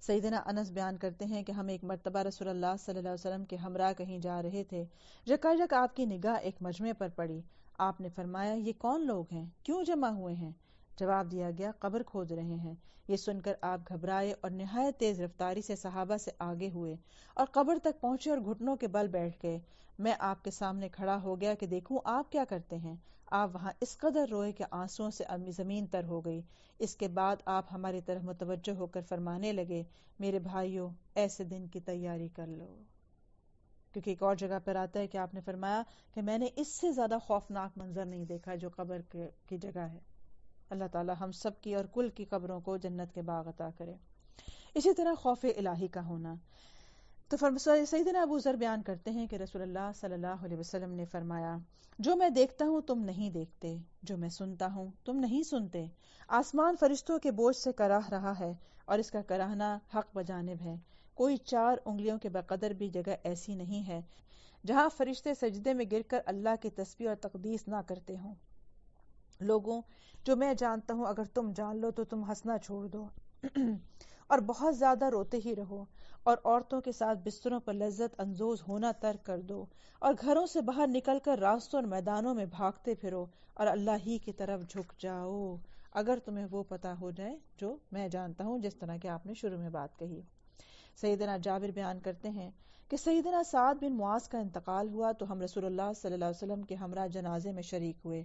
سیدنا انس بیان کرتے ہیں کہ ہم ایک مرتبہ رسول اللہ صلی اللہ علیہ وسلم کے ہمراہ کہیں جا رہے تھے. یکایک آپ کی نگاہ ایک مجمع پر پڑی. آپ نے فرمایا یہ کون لوگ ہیں، کیوں جمع ہوئے ہیں؟ جواب دیا گیا قبر کھود رہے ہیں. یہ سن کر آپ گھبرائے اور نہایت تیز رفتاری سے صحابہ سے آگے ہوئے اور قبر تک پہنچے اور گھٹنوں کے بل بیٹھ گئے. میں آپ کے سامنے کھڑا ہو گیا کہ دیکھوں آپ کیا کرتے ہیں. آپ وہاں اس قدر روئے کہ آنسوؤں سے زمین تر ہو گئی. اس کے بعد آپ ہماری طرف متوجہ ہو کر فرمانے لگے میرے بھائیوں ایسے دن کی تیاری کر لو. کیونکہ ایک اور جگہ پر آتا ہے کہ آپ نے فرمایا کہ میں نے اس سے زیادہ خوفناک منظر نہیں دیکھا جو قبر کی جگہ ہے. اللہ تعالی ہم سب کی اور کل کی قبروں کو جنت کے باغ عطا کرے. اسی طرح خوف الہی کا ہونا. تو سیدنا ابو ذر بیان کرتے ہیں کہ رسول اللہ صلی اللہ علیہ وسلم نے فرمایا جو میں دیکھتا ہوں تم نہیں دیکھتے، جو میں سنتا ہوں تم نہیں سنتے. آسمان فرشتوں کے بوجھ سے کراہ رہا ہے اور اس کا کراہنا حق بجانب ہے. کوئی 4 انگلیوں کے بقدر بھی جگہ ایسی نہیں ہے جہاں فرشتے سجدے میں گر کر اللہ کی تسبیح اور تقدیس نہ کرتے ہوں. لوگوں جو میں جانتا ہوں اگر تم جان لو تو تم ہنسنا چھوڑ دو اور بہت زیادہ روتے ہی رہو اور عورتوں کے ساتھ بستروں پر لذت اندوز ہونا ترک کر دو اور گھروں سے باہر نکل کر راستوں اور میدانوں میں بھاگتے پھرو اور اللہ ہی کی طرف جھک جاؤ اگر تمہیں وہ پتہ ہو جائے جو میں جانتا ہوں، جس طرح کہ آپ نے شروع میں بات کہی. سیدنا جابر بیان کرتے ہیں کہ سیدنا سعد بن معاذ کا انتقال ہوا تو ہم رسول اللہ صلی اللہ علیہ وسلم کے ہمراہ جنازے میں شریک ہوئے.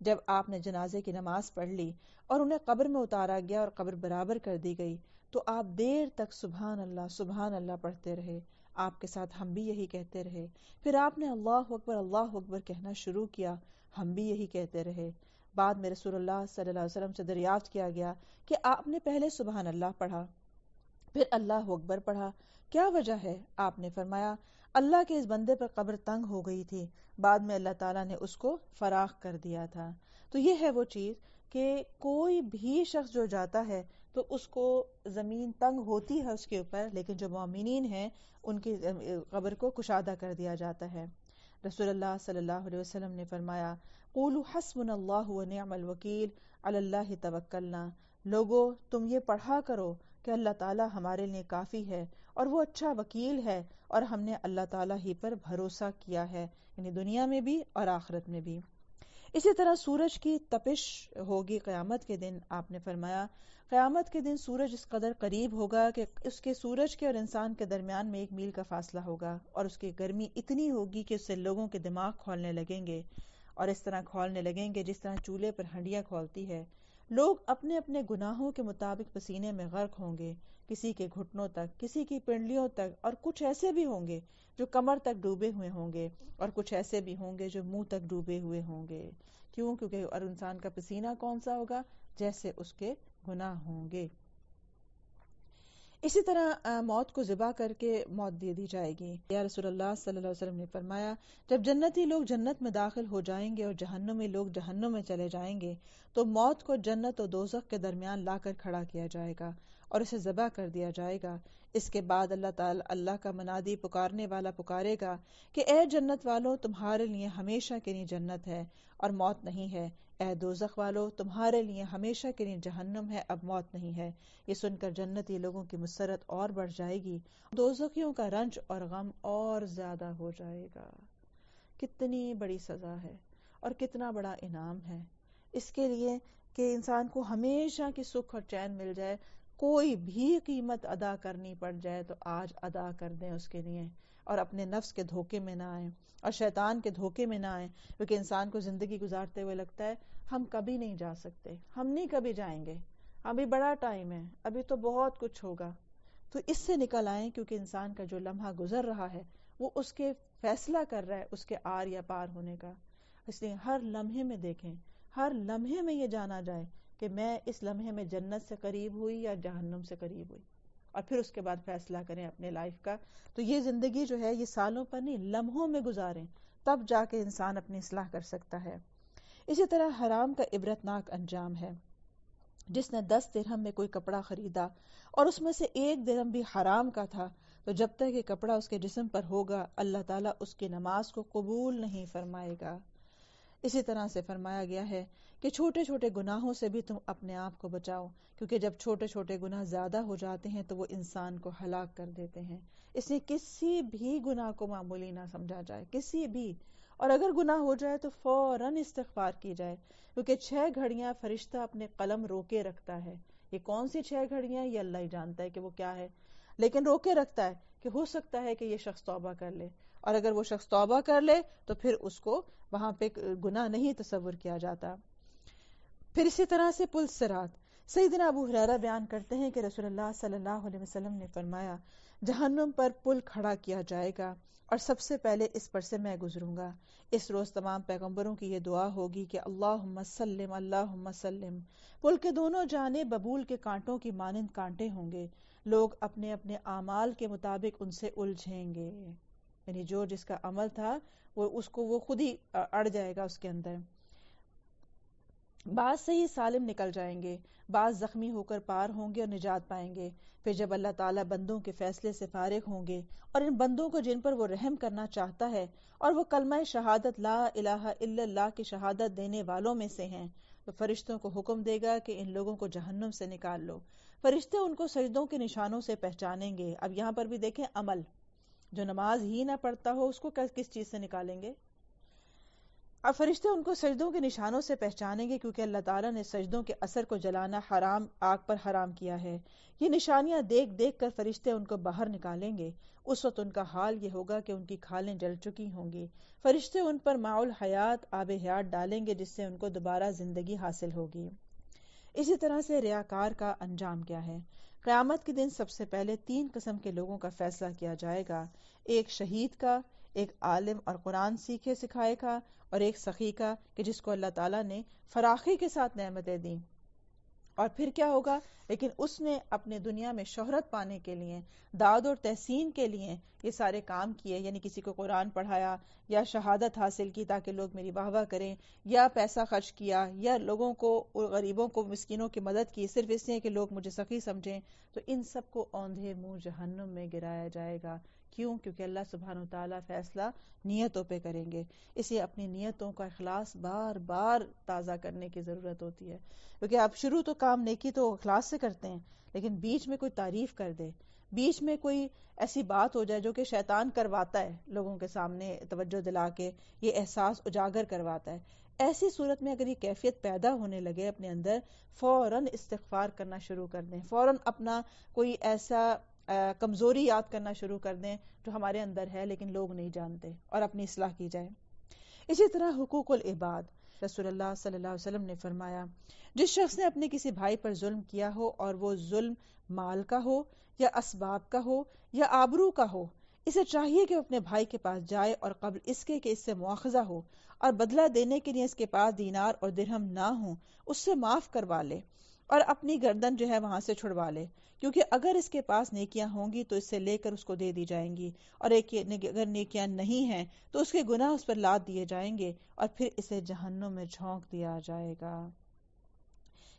جب آپ نے جنازے کی نماز پڑھ لی اور انہیں قبر میں اتارا گیا اور قبر برابر کر دی گئی تو آپ دیر تک سبحان اللہ پڑھتے رہے. آپ کے ساتھ ہم بھی یہی کہتے رہے. پھر آپ نے اللہ اکبر کہنا شروع کیا، ہم بھی یہی کہتے رہے. بعد میں رسول اللہ صلی اللہ علیہ وسلم سے دریافت کیا گیا کہ آپ نے پہلے سبحان اللہ پڑھا پھر اللہ اکبر پڑھا، کیا وجہ ہے؟ آپ نے فرمایا اللہ کے اس بندے پر قبر تنگ ہو گئی تھی، بعد میں اللہ تعالیٰ نے اس کو فراخ کر دیا تھا۔ تو یہ ہے وہ چیز کہ کوئی بھی شخص جو جاتا ہے تو اس کو زمین تنگ ہوتی ہے اس کے اوپر، لیکن جو مومنین ہیں ان کی قبر کو کشادہ کر دیا جاتا ہے۔ رسول اللہ صلی اللہ علیہ وسلم نے فرمایا، قولوا حسبنا اللہ ونعم الوکیل علی اللہ توکلنا، لوگو تم یہ پڑھا کرو کہ اللہ تعالیٰ ہمارے لیے کافی ہے اور وہ اچھا وکیل ہے، اور ہم نے اللہ تعالیٰ ہی پر بھروسہ کیا ہے، یعنی دنیا میں بھی اور آخرت میں بھی۔ اسی طرح سورج کی تپش ہوگی قیامت کے دن۔ آپ نے فرمایا قیامت کے دن سورج اس قدر قریب ہوگا کہ اس کے سورج کے اور انسان کے درمیان میں 1 میل کا فاصلہ ہوگا، اور اس کی گرمی اتنی ہوگی کہ اس سے لوگوں کے دماغ کھولنے لگیں گے، اور اس طرح کھولنے لگیں گے جس طرح چولہے پر ہنڈیاں کھولتی ہے۔ لوگ اپنے اپنے گناہوں کے مطابق پسینے میں غرق ہوں گے، کسی کے گھٹنوں تک، کسی کی پنڈلیوں تک، اور کچھ ایسے بھی ہوں گے جو کمر تک ڈوبے ہوئے ہوں گے، اور کچھ ایسے بھی ہوں گے جو منہ تک ڈوبے ہوئے ہوں گے۔ کیوں؟ کیونکہ اور انسان کا پسینہ کون سا ہوگا؟ جیسے اس کے گناہ ہوں گے۔ اسی طرح موت کو ذبح کر کے موت دے دی جائے گی۔ یا رسول اللہ صلی اللہ علیہ وسلم نے فرمایا، جب جنتی لوگ جنت میں داخل ہو جائیں گے اور جہنمی لوگ جہنم میں چلے جائیں گے تو موت کو جنت و دوزخ کے درمیان لا کر کھڑا کیا جائے گا اور اسے ذبح کر دیا جائے گا۔ اس کے بعد اللہ کا منادی پکارنے والا پکارے گا کہ اے جنت والو تمہارے لیے ہمیشہ کے لیے جنت ہے اور موت نہیں ہے، اے دوزخ والو تمہارے لیے ہمیشہ کے لیے جہنم ہے، اب موت نہیں ہے۔ یہ سن کر جنتی لوگوں کی مسرت اور بڑھ جائے گی، دوزخیوں کا رنج اور غم اور زیادہ ہو جائے گا۔ کتنی بڑی سزا ہے اور کتنا بڑا انعام ہے اس کے لیے کہ انسان کو ہمیشہ کی سکھ اور چین مل جائے۔ کوئی بھی قیمت ادا کرنی پڑ جائے تو آج ادا کر دیں اس کے لیے، اور اپنے نفس کے دھوکے میں نہ آئیں اور شیطان کے دھوکے میں نہ آئیں، کیونکہ انسان کو زندگی گزارتے ہوئے لگتا ہے ہم کبھی نہیں جا سکتے، ہم نہیں کبھی جائیں گے، ابھی بڑا ٹائم ہے، ابھی تو بہت کچھ ہوگا۔ تو اس سے نکل آئیں، کیونکہ انسان کا جو لمحہ گزر رہا ہے وہ اس کے فیصلہ کر رہا ہے اس کے آر یا پار ہونے کا۔ اس لیے ہر لمحے میں دیکھیں، ہر لمحے میں یہ جانا جائے کہ میں اس لمحے میں جنت سے قریب ہوئی یا جہنم سے قریب ہوئی، اور پھر اس کے بعد فیصلہ کریں اپنے لائف کا۔ تو یہ زندگی جو ہے یہ سالوں پر نہیں، لمحوں میں گزاریں، تب جا کے انسان اپنی اصلاح کر سکتا ہے۔ اسی طرح حرام کا عبرتناک انجام ہے۔ جس نے 10 درہم میں کوئی کپڑا خریدا اور اس میں سے 1 درہم بھی حرام کا تھا، تو جب تک یہ کپڑا اس کے جسم پر ہوگا اللہ تعالیٰ اس کی نماز کو قبول نہیں فرمائے گا۔ اسی طرح سے فرمایا گیا ہے کہ چھوٹے چھوٹے گناہوں سے بھی تم اپنے آپ کو بچاؤ، کیونکہ جب چھوٹے چھوٹے گناہ زیادہ ہو جاتے ہیں تو وہ انسان کو ہلاک کر دیتے ہیں۔ اس لیے کسی بھی گناہ کو معمولی نہ سمجھا جائے، کسی بھی، اور اگر گناہ ہو جائے تو فوراً استغفار کی جائے، کیونکہ 6 گھڑیاں فرشتہ اپنے قلم روکے رکھتا ہے۔ یہ کون سی 6 گھڑیاں یہ اللہ ہی جانتا ہے کہ وہ کیا ہے، لیکن روکے رکھتا ہے کہ ہو سکتا ہے کہ یہ شخص توبہ کر لے، اور اگر وہ شخص توبہ کر لے تو پھر اس کو وہاں پہ گناہ نہیں تصور کیا جاتا۔ پھر اسی طرح سے پل صراط، سیدنا ابو ہریرہ بیان کرتے ہیں کہ رسول اللہ صلی اللہ علیہ وسلم نے فرمایا، جہنم پر پل کھڑا کیا جائے گا اور سب سے پہلے اس پر سے میں گزروں گا۔ اس روز تمام پیغمبروں کی یہ دعا ہوگی کہ اللہم سلم اللہم سلم۔ پل کے دونوں جانب ببول کے کانٹوں کی مانند کانٹے ہوں گے، لوگ اپنے اپنے اعمال کے مطابق ان سے الجھیں گے، یعنی جو جس کا عمل تھا وہ خود ہی اڑ جائے گا اس کے اندر۔ بعض صحیح سالم نکل جائیں گے، بعض زخمی ہو کر پار ہوں گے اور نجات پائیں گے۔ پھر جب اللہ تعالیٰ بندوں کے فیصلے سے فارغ ہوں گے اور ان بندوں کو جن پر وہ رحم کرنا چاہتا ہے اور وہ کلمہ شہادت لا الہ الا اللہ کی شہادت دینے والوں میں سے ہیں، تو فرشتوں کو حکم دے گا کہ ان لوگوں کو جہنم سے نکال لو۔ فرشتے ان کو سجدوں کے نشانوں سے پہچانیں گے۔ اب یہاں پر بھی دیکھیں عمل، جو نماز ہی نہ پڑھتا ہو اس کو کس چیز سے نکالیں گے؟ اب فرشتے ان کو سجدوں کے نشانوں سے پہچانیں گے، کیونکہ اللہ تعالیٰ نے سجدوں کے اثر کو جلانا حرام، آگ پر حرام کیا ہے۔ یہ نشانیاں دیکھ دیکھ کر فرشتے ان کو باہر نکالیں گے۔ اس وقت ان کا حال یہ ہوگا کہ ان کی کھالیں جل چکی ہوں گی۔ فرشتے ان پر ماء الحیات، آب حیات ڈالیں گے، جس سے ان کو دوبارہ زندگی حاصل ہوگی۔ اسی طرح سے ریاکار کا انجام کیا ہے؟ قیامت کے دن سب سے پہلے 3 قسم کے لوگوں کا فیصلہ کیا جائے گا، ایک شہید کا، ایک عالم اور قرآن سیکھے سکھائے کا، اور ایک سخی کا کہ جس کو اللہ تعالیٰ نے فراخی کے ساتھ نعمتیں دیں اور پھر کیا ہوگا؟ لیکن اس نے اپنے دنیا میں شہرت پانے کے لیے، داد اور تحسین کے لیے یہ سارے کام کیے، یعنی کسی کو قرآن پڑھایا یا شہادت حاصل کی تاکہ لوگ میری واہ واہ کریں، یا پیسہ خرچ کیا، یا لوگوں کو، غریبوں کو، مسکینوں کی مدد کی صرف اس لیے کہ لوگ مجھے سخی سمجھیں، تو ان سب کو اوندھے منہ جہنم میں گرایا جائے گا۔ کیوں؟ کیونکہ اللہ سبحانہ و تعالیٰ فیصلہ نیتوں پہ کریں گے، اس لیے اپنی نیتوں کا اخلاص بار بار تازہ کرنے کی ضرورت ہوتی ہے، کیونکہ آپ شروع تو کام نیکی تو اخلاص سے کرتے ہیں، لیکن بیچ میں کوئی تعریف کر دے، بیچ میں کوئی ایسی بات ہو جائے جو کہ شیطان کرواتا ہے، لوگوں کے سامنے توجہ دلا کے یہ احساس اجاگر کرواتا ہے، ایسی صورت میں اگر یہ کیفیت پیدا ہونے لگے اپنے اندر، فوراً استغفار کرنا شروع کر دیں، فوراً اپنا کوئی ایسا کمزوری یاد کرنا شروع کر دیں جو ہمارے اندر ہے لیکن لوگ نہیں جانتے، اور اپنی اصلاح کی جائے۔ اسی طرح حقوق العباد، رسول اللہ صلی اللہ علیہ وسلم نے فرمایا، جس شخص نے اپنے کسی بھائی پر ظلم کیا ہو، اور وہ ظلم مال کا ہو یا اسباب کا ہو یا آبرو کا ہو، اسے چاہیے کہ اپنے بھائی کے پاس جائے اور قبل اس کے کہ اس سے مواخذہ ہو اور بدلہ دینے کے لیے اس کے پاس دینار اور درہم نہ ہوں، اس سے معاف کروا لے اور اپنی گردن جو ہے وہاں سے چھڑوا لے، کیونکہ اگر اس کے پاس نیکیاں ہوں گی تو اس سے لے کر اس کو دے دی جائیں گی، اور اگر نیکیاں نہیں ہیں تو اس کے گناہ اس پر لاد دیے جائیں گے اور پھر اسے جہنم میں جھونک دیا جائے گا۔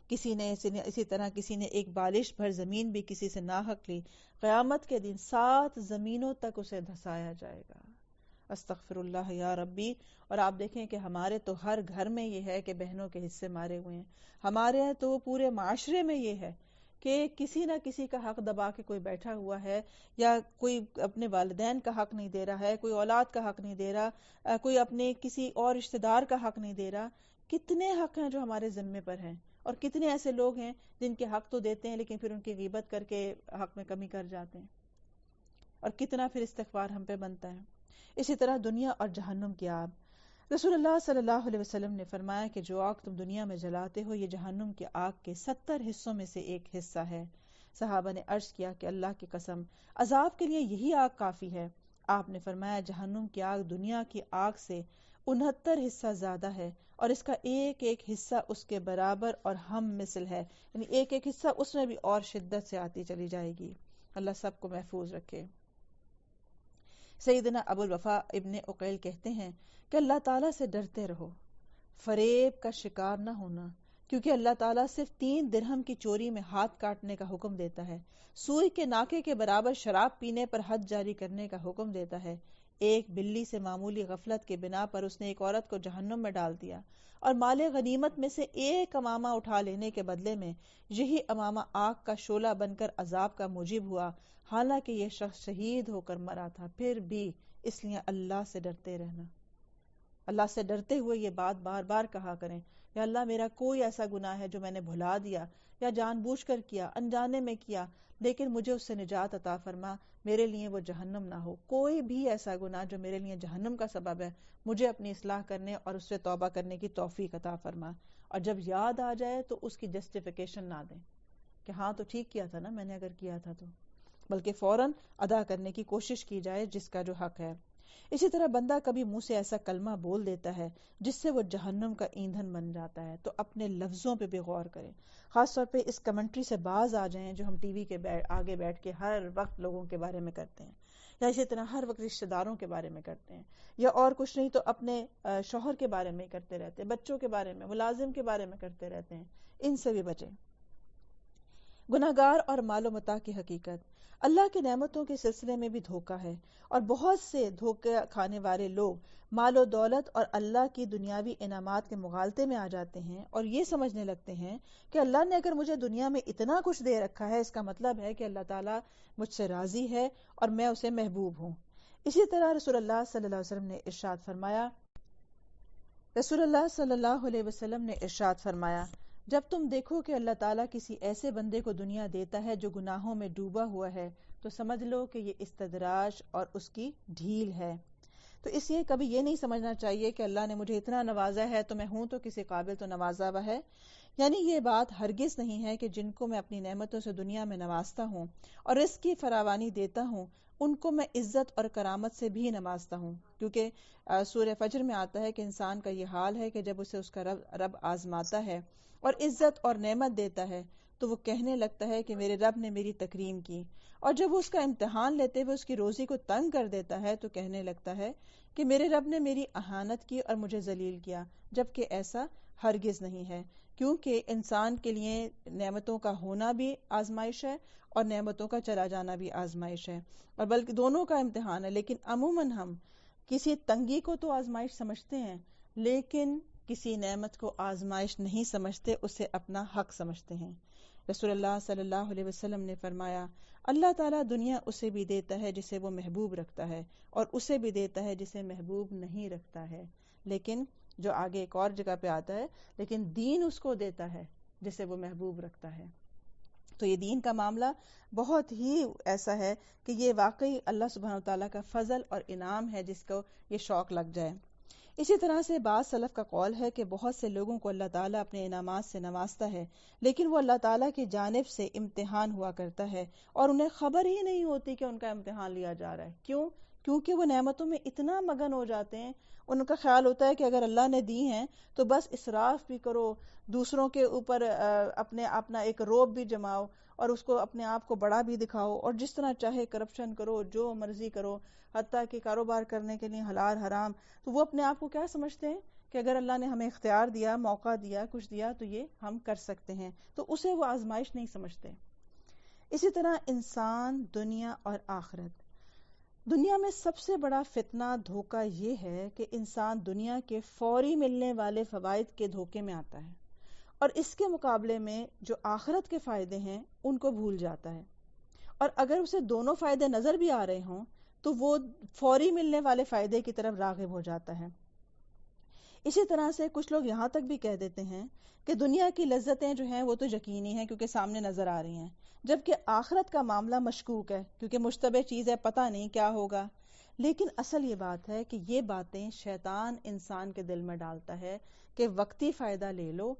اسی طرح کسی نے ایک بالش بھر زمین بھی کسی سے ناحق لی، قیامت کے دن 7 زمینوں تک اسے دھسایا جائے گا۔ استغفر اللہ یا ربی۔ اور آپ دیکھیں کہ ہمارے تو ہر گھر میں یہ ہے کہ بہنوں کے حصے مارے ہوئے ہیں، ہمارے یہاں تو پورے معاشرے میں یہ ہے کہ کسی نہ کسی کا حق دبا کے کوئی بیٹھا ہوا ہے، یا کوئی اپنے والدین کا حق نہیں دے رہا ہے، کوئی اولاد کا حق نہیں دے رہا، کوئی اپنے کسی اور رشتہ دار کا حق نہیں دے رہا۔ کتنے حق ہیں جو ہمارے ذمے پر ہیں، اور کتنے ایسے لوگ ہیں جن کے حق تو دیتے ہیں لیکن پھر ان کی غیبت کر کے حق میں کمی کر جاتے ہیں، اور کتنا پھر استغفار ہم پہ بنتا ہے۔ اسی طرح دنیا اور جہنم کی آگ، رسول اللہ صلی اللہ علیہ وسلم نے فرمایا کہ جو آگ تم دنیا میں جلاتے ہو یہ جہنم کی آگ کے 70 حصوں میں سے ایک حصہ ہے۔ صحابہ نے عرض کیا کہ اللہ کی قسم، عذاب کے لیے یہی آگ کافی ہے؟ آپ نے فرمایا جہنم کی آگ دنیا کی آگ سے 69 حصہ زیادہ ہے، اور اس کا ایک ایک حصہ اس کے برابر اور ہم مثل ہے، یعنی ایک ایک حصہ اس میں بھی اور شدت سے آتی چلی جائے گی۔ اللہ سب کو محفوظ رکھے۔ سیدنا ابو الوفا ابن عقیل کہتے ہیں کہ اللہ تعالیٰ سے ڈرتے رہو، فریب کا شکار نہ ہونا، کیونکہ اللہ تعالیٰ صرف 3 درہم کی چوری میں ہاتھ کاٹنے کا حکم دیتا ہے، سوئی کے ناکے کے برابر شراب پینے پر حد جاری کرنے کا حکم دیتا ہے، ایک بلی سے معمولی غفلت کے بنا پر اس نے ایک عورت کو جہنم میں ڈال دیا، اور مال غنیمت میں سے ایک امامہ اٹھا لینے کے بدلے میں یہی امامہ آگ کا شعلہ بن کر عذاب کا موجب ہوا، حالانکہ یہ شخص شہید ہو کر مرا تھا۔ پھر بھی اس لیے اللہ سے ڈرتے رہنا، اللہ سے ڈرتے ہوئے یہ بات بار بار کہا کریں، یا اللہ میرا کوئی ایسا گناہ ہے جو میں نے بھلا دیا یا جان بوجھ کر کیا، انجانے میں کیا، لیکن مجھے اس سے نجات عطا فرما، میرے لیے وہ جہنم نہ ہو۔ کوئی بھی ایسا گناہ جو میرے لیے جہنم کا سبب ہے، مجھے اپنی اصلاح کرنے اور اس سے توبہ کرنے کی توفیق عطا فرما، اور جب یاد آ جائے تو اس کی جسٹیفیکیشن نہ دیں کہ ہاں تو ٹھیک کیا تھا نا میں نے اگر کیا تھا تو، بلکہ فوراً ادا کرنے کی کوشش کی جائے جس کا جو حق ہے۔ اسی طرح بندہ کبھی منہ سے ایسا کلمہ بول دیتا ہے جس سے وہ جہنم کا ایندھن بن جاتا ہے، تو اپنے لفظوں پہ بھی غور کریں، خاص طور پہ اس کمنٹری سے باز آ جائیں جو ہم ٹی وی کے آگے بیٹھ کے ہر وقت لوگوں کے بارے میں کرتے ہیں، یا اسی طرح ہر وقت رشتہ داروں کے بارے میں کرتے ہیں، یا اور کچھ نہیں تو اپنے شوہر کے بارے میں کرتے رہتے ہیں، بچوں کے بارے میں، ملازم کے بارے میں کرتے رہتے ہیں، ان سے بھی بچیں۔ گناہگار اور مال و متاع کی حقیقت، اللہ کی نعمتوں کے سلسلے میں بھی دھوکہ ہے، اور بہت سے دھوکے کھانے والے لوگ مال و دولت اور اللہ کی دنیاوی انعامات کے مغالطے میں آ جاتے ہیں اور یہ سمجھنے لگتے ہیں کہ اللہ نے اگر مجھے دنیا میں اتنا کچھ دے رکھا ہے اس کا مطلب ہے کہ اللہ تعالیٰ مجھ سے راضی ہے اور میں اسے محبوب ہوں۔ اسی طرح رسول اللہ صلی اللہ علیہ وسلم نے ارشاد فرمایا، جب تم دیکھو کہ اللہ تعالیٰ کسی ایسے بندے کو دنیا دیتا ہے جو گناہوں میں ڈوبا ہوا ہے تو سمجھ لو کہ یہ استدراج اور اس کی ڈھیل ہے۔ تو اس لیے کبھی یہ نہیں سمجھنا چاہیے کہ اللہ نے مجھے اتنا نوازا ہے تو میں ہوں تو کسی قابل تو نوازا ہوا ہے، یعنی یہ بات ہرگز نہیں ہے کہ جن کو میں اپنی نعمتوں سے دنیا میں نوازتا ہوں اور رزق کی فراوانی دیتا ہوں ان کو میں عزت اور کرامت سے بھی نوازتا ہوں. کیونکہ سورہ فجر میں آتا ہے کہ انسان کا یہ حال ہے کہ جب اسے اس کا رب آزماتا ہے اور عزت اور نعمت دیتا ہے تو وہ کہنے لگتا ہے کہ میرے رب نے میری تکریم کی، اور جب وہ اس کا امتحان لیتے ہوئے اس کی روزی کو تنگ کر دیتا ہے تو کہنے لگتا ہے کہ میرے رب نے میری اہانت کی اور مجھے ذلیل کیا، جبکہ ایسا ہرگز نہیں ہے. کیونکہ انسان کے لیے نعمتوں کا ہونا بھی آزمائش ہے اور نعمتوں کا چلا جانا بھی آزمائش ہے، اور بلکہ دونوں کا امتحان ہے. لیکن عموماً ہم کسی تنگی کو تو آزمائش سمجھتے ہیں، لیکن کسی نعمت کو آزمائش نہیں سمجھتے، اسے اپنا حق سمجھتے ہیں. رسول اللہ صلی اللہ علیہ وسلم نے فرمایا، اللہ تعالیٰ دنیا اسے بھی دیتا ہے جسے وہ محبوب رکھتا ہے، اور اسے بھی دیتا ہے جسے محبوب نہیں رکھتا ہے. لیکن جو آگے ایک اور جگہ پہ آتا ہے، لیکن دین اس کو دیتا ہے جسے وہ محبوب رکھتا ہے. تو یہ دین کا معاملہ بہت ہی ایسا ہے کہ یہ واقعی اللہ سبحانہ وتعالیٰ کا فضل اور انعام ہے جس کو یہ شوق لگ جائے. اسی طرح سے بعض سلف کا قول ہے کہ بہت سے لوگوں کو اللہ تعالیٰ اپنے انعامات سے نوازتا ہے، لیکن وہ اللہ تعالیٰ کی جانب سے امتحان ہوا کرتا ہے اور انہیں خبر ہی نہیں ہوتی کہ ان کا امتحان لیا جا رہا ہے. کیوں؟ کیونکہ وہ نعمتوں میں اتنا مگن ہو جاتے ہیں، ان کا خیال ہوتا ہے کہ اگر اللہ نے دی ہیں تو بس اسراف بھی کرو، دوسروں کے اوپر اپنا ایک روب بھی جماؤ، اور اس کو اپنے آپ کو بڑا بھی دکھاؤ، اور جس طرح چاہے کرپشن کرو، جو مرضی کرو، حتیٰ کہ کاروبار کرنے کے لیے حلال حرام. تو وہ اپنے آپ کو کیا سمجھتے ہیں کہ اگر اللہ نے ہمیں اختیار دیا، موقع دیا، کچھ دیا تو یہ ہم کر سکتے ہیں، تو اسے وہ آزمائش نہیں سمجھتے. اسی طرح انسان، دنیا اور آخرت. دنیا میں سب سے بڑا فتنہ دھوکہ یہ ہے کہ انسان دنیا کے فوری ملنے والے فوائد کے دھوکے میں آتا ہے، اور اس کے مقابلے میں جو آخرت کے فائدے ہیں ان کو بھول جاتا ہے. اور اگر اسے دونوں فائدے نظر بھی آ رہے ہوں تو وہ فوری ملنے والے فائدے کی طرف راغب ہو جاتا ہے. اسی طرح سے کچھ لوگ یہاں تک بھی کہہ دیتے ہیں کہ دنیا کی لذتیں جو ہیں وہ تو یقینی ہیں کیونکہ سامنے نظر آ رہی ہیں، جبکہ آخرت کا معاملہ مشکوک ہے کیونکہ مشتبہ چیز ہے، پتہ نہیں کیا ہوگا. لیکن اصل یہ بات ہے کہ یہ باتیں شیطان انسان کے دل میں ڈالتا ہے کہ وقتی فائدہ لے لو،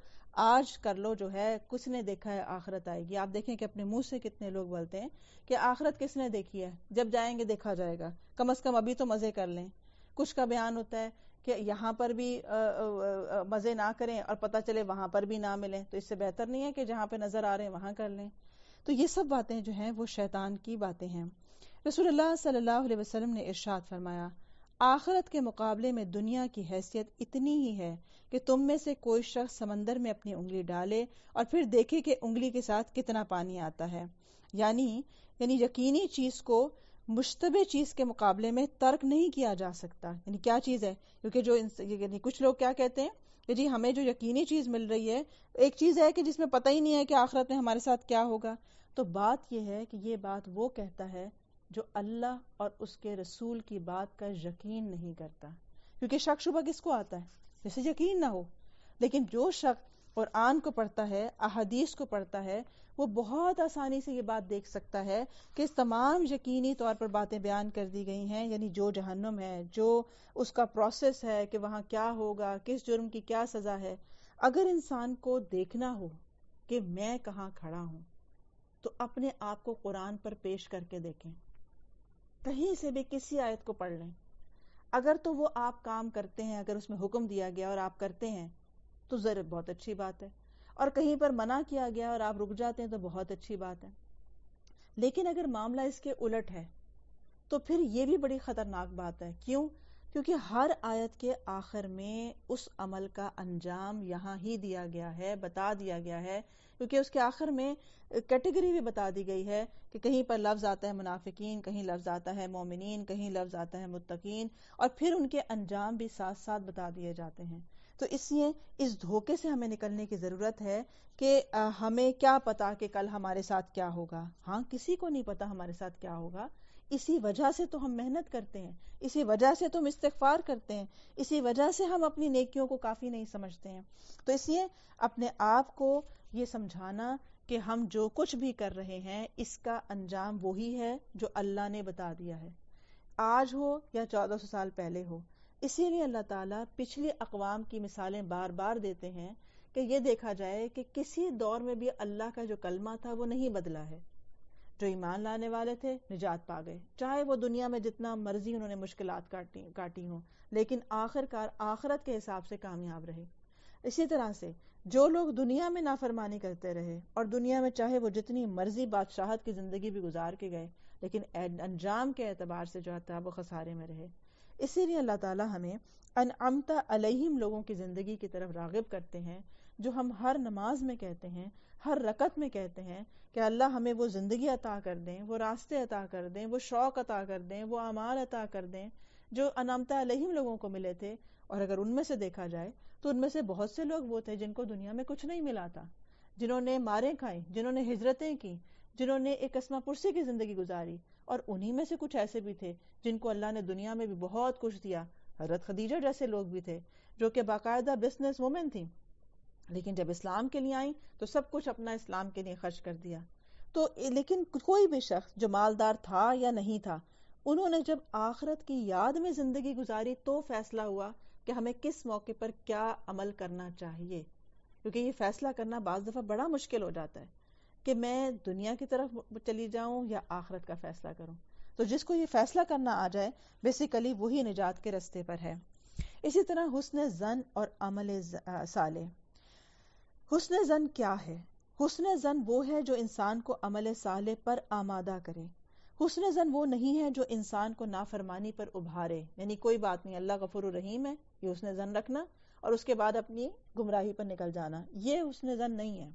آج کر لو، جو ہے کس نے دیکھا ہے آخرت آئے گی. آپ دیکھیں کہ اپنے منہ سے کتنے لوگ بولتے ہیں کہ آخرت کس نے دیکھی ہے، جب جائیں گے دیکھا جائے گا، کم از کم ابھی تو مزے کر لیں. کچھ کا بیان ہوتا ہے کہ یہاں پر بھی مزے نہ کریں اور پتہ چلے وہاں پر بھی نہ ملیں، تو اس سے بہتر نہیں ہے کہ جہاں پہ نظر آ رہے ہیں وہاں کر لیں. تو یہ سب باتیں جو ہیں وہ شیطان کی باتیں ہیں. رسول اللہ صلی اللہ علیہ وسلم نے ارشاد فرمایا، آخرت کے مقابلے میں دنیا کی حیثیت اتنی ہی ہے کہ تم میں سے کوئی شخص سمندر میں اپنی انگلی ڈالے اور پھر دیکھے کہ انگلی کے ساتھ کتنا پانی آتا ہے. یعنی یقینی چیز کو مشتبہ چیز کے مقابلے میں ترک نہیں کیا جا سکتا. یعنی کیا چیز ہے؟ کیونکہ یعنی کچھ لوگ کیا کہتے ہیں کہ جی ہمیں جو یقینی چیز مل رہی ہے، ایک چیز ہے کہ جس میں پتہ ہی نہیں ہے کہ آخرت میں ہمارے ساتھ کیا ہوگا. تو بات یہ ہے کہ یہ بات وہ کہتا ہے جو اللہ اور اس کے رسول کی بات کا یقین نہیں کرتا. کیونکہ شک شبہ کس کو آتا ہے؟ جسے یقین نہ ہو. لیکن جو شخص قرآن کو پڑھتا ہے، احادیث کو پڑھتا ہے، وہ بہت آسانی سے یہ بات دیکھ سکتا ہے کہ اس تمام یقینی طور پر باتیں بیان کر دی گئی ہیں. یعنی جو جہنم ہے، جو اس کا پروسیس ہے کہ وہاں کیا ہوگا، کس جرم کی کیا سزا ہے. اگر انسان کو دیکھنا ہو کہ میں کہاں کھڑا ہوں تو اپنے آپ کو قرآن پر پیش کر کے دیکھیں، کہیں سے بھی کسی آیت کو پڑھ لیں. اگر تو وہ آپ کام کرتے ہیں، اگر اس میں حکم دیا گیا اور آپ کرتے ہیں تو ضرور بہت اچھی بات ہے، اور کہیں پر منع کیا گیا اور آپ رک جاتے ہیں تو بہت اچھی بات ہے. لیکن اگر معاملہ اس کے الٹ ہے تو پھر یہ بھی بڑی خطرناک بات ہے. کیوں؟ کیونکہ ہر آیت کے آخر میں اس عمل کا انجام یہاں ہی دیا گیا ہے، بتا دیا گیا ہے. کیونکہ اس کے آخر میں کیٹیگری بھی بتا دی گئی ہے کہ کہیں پر لفظ آتا ہے منافقین، کہیں لفظ آتا ہے مومنین، کہیں لفظ آتا ہے متقین، اور پھر ان کے انجام بھی ساتھ ساتھ بتا دیے جاتے ہیں. تو اس لیے اس دھوکے سے ہمیں نکلنے کی ضرورت ہے کہ ہمیں کیا پتا کہ کل ہمارے ساتھ کیا ہوگا. ہاں، کسی کو نہیں پتا ہمارے ساتھ کیا ہوگا. اسی وجہ سے تو ہم محنت کرتے ہیں، اسی وجہ سے تو ہم استغفار کرتے ہیں، اسی وجہ سے ہم اپنی نیکیوں کو کافی نہیں سمجھتے ہیں. تو اس لیے اپنے آپ کو یہ سمجھانا کہ ہم جو کچھ بھی کر رہے ہیں اس کا انجام وہی ہے جو اللہ نے بتا دیا ہے، آج ہو یا 1400 سال پہلے ہو. اسی لیے اللہ تعالیٰ پچھلی اقوام کی مثالیں بار بار دیتے ہیں کہ یہ دیکھا جائے کہ کسی دور میں بھی اللہ کا جو کلمہ تھا وہ نہیں بدلا ہے. جو ایمان لانے والے تھے نجات پا گئے، چاہے وہ دنیا میں جتنا مرضی انہوں نے مشکلات کاٹی ہوں، لیکن آخر کار آخرت کے حساب سے کامیاب رہے۔ اسی طرح سے جو لوگ دنیا میں نافرمانی کرتے رہے اور دنیا میں چاہے وہ جتنی مرضی بادشاہت کی زندگی بھی گزار کے گئے، لیکن انجام کے اعتبار سے جو تھا وہ خسارے میں رہے۔ اسی لیے اللہ تعالیٰ ہمیں انعمت علیہم لوگوں کی زندگی کی طرف راغب کرتے ہیں، جو ہم ہر نماز میں کہتے ہیں، ہر رکعت میں کہتے ہیں کہ اللہ ہمیں وہ زندگی عطا کر دیں، وہ راستے عطا کر دیں، وہ شوق عطا کر دیں، وہ اعمال عطا کر دیں جو انعمت علیہم لوگوں کو ملے تھے۔ اور اگر ان میں سے دیکھا جائے تو ان میں سے بہت سے لوگ وہ تھے جن کو دنیا میں کچھ نہیں ملا تھا، جنہوں نے ماریں کھائیں، جنہوں نے ہجرتیں کی، جنہوں نے ایک اسما پرسی کی زندگی گزاری، اور انہی میں سے کچھ ایسے بھی تھے جن کو اللہ نے دنیا میں بھی بہت کچھ دیا۔ حضرت خدیجہ جیسے لوگ بھی تھے جو کہ باقاعدہ بزنس وومن تھیں، لیکن جب اسلام کے لیے آئیں تو سب کچھ اپنا اسلام کے لیے خرچ کر دیا۔ تو لیکن کوئی بھی شخص جو مالدار تھا یا نہیں تھا، انہوں نے جب آخرت کی یاد میں زندگی گزاری تو فیصلہ ہوا کہ ہمیں کس موقع پر کیا عمل کرنا چاہیے، کیونکہ یہ فیصلہ کرنا بعض دفعہ بڑا مشکل ہو جاتا ہے کہ میں دنیا کی طرف چلی جاؤں یا آخرت کا فیصلہ کروں۔ تو جس کو یہ فیصلہ کرنا آ جائے بیسیکلی وہی نجات کے رستے پر ہے۔ اسی طرح حسن ظن اور عمل صالح۔ حسن ظن کیا ہے؟ حسن ظن وہ ہے جو انسان کو عمل صالح پر آمادہ کرے۔ حسن ظن وہ نہیں ہے جو انسان کو نافرمانی پر ابھارے، یعنی کوئی بات نہیں، اللہ غفور الرحیم ہے، یہ حسن ظن رکھنا اور اس کے بعد اپنی گمراہی پر نکل جانا، یہ حسن ظن نہیں ہے۔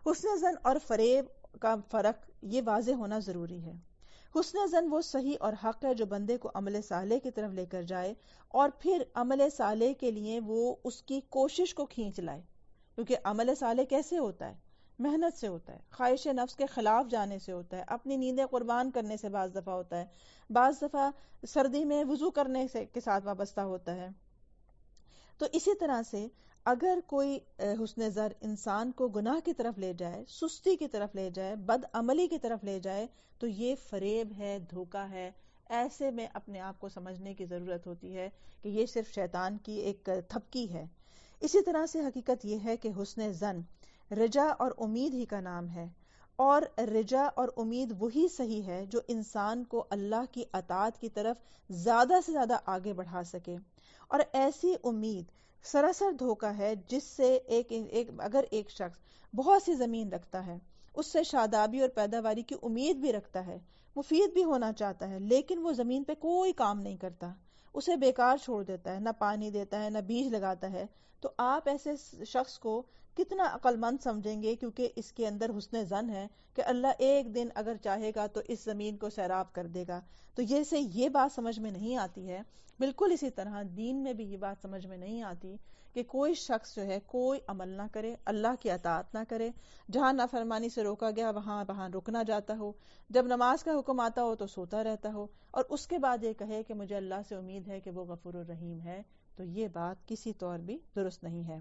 حسن ظن اور فریب کا فرق یہ واضح ہونا ضروری ہے۔ حسن ظن وہ صحیح اور حق ہے جو بندے کو عمل صالح کی طرف لے کر جائے اور پھر عمل صالح کے لیے وہ اس کی کوشش کو کھینچ لائے، کیونکہ عمل صالح کیسے ہوتا ہے؟ محنت سے ہوتا ہے، خواہش نفس کے خلاف جانے سے ہوتا ہے، اپنی نیندیں قربان کرنے سے بعض دفعہ ہوتا ہے، بعض دفعہ سردی میں وضو کرنے سے کے ساتھ وابستہ ہوتا ہے۔ تو اسی طرح سے اگر کوئی حسن ظن انسان کو گناہ کی طرف لے جائے، سستی کی طرف لے جائے، بد عملی کی طرف لے جائے، تو یہ فریب ہے، دھوکہ ہے۔ ایسے میں اپنے آپ کو سمجھنے کی ضرورت ہوتی ہے کہ یہ صرف شیطان کی ایک تھپکی ہے۔ اسی طرح سے حقیقت یہ ہے کہ حسن ظن رجا اور امید ہی کا نام ہے، اور رجا اور امید وہی صحیح ہے جو انسان کو اللہ کی اطاعت کی طرف زیادہ سے زیادہ آگے بڑھا سکے۔ اور ایسی امید سراسر دھوکہ ہے جس سے اگر ایک شخص بہت سی زمین رکھتا ہے، اس سے شادابی اور پیداواری کی امید بھی رکھتا ہے، مفید بھی ہونا چاہتا ہے، لیکن وہ زمین پہ کوئی کام نہیں کرتا، اسے بیکار چھوڑ دیتا ہے، نہ پانی دیتا ہے، نہ بیج لگاتا ہے، تو آپ ایسے شخص کو کتنا عقل مند سمجھیں گے؟ کیونکہ اس کے اندر حسن ظن ہے کہ اللہ ایک دن اگر چاہے گا تو اس زمین کو سیراب کر دے گا۔ تو یہ بات سمجھ میں نہیں آتی ہے۔ بالکل اسی طرح دین میں بھی یہ بات سمجھ میں نہیں آتی کہ کوئی شخص جو ہے کوئی عمل نہ کرے، اللہ کی اطاعت نہ کرے، جہاں نافرمانی سے روکا گیا وہاں رکنا جاتا ہو، جب نماز کا حکم آتا ہو تو سوتا رہتا ہو، اور اس کے بعد یہ کہے کہ مجھے اللہ سے امید ہے کہ وہ غفور الرحیم ہے، تو یہ بات کسی طور بھی درست نہیں ہے۔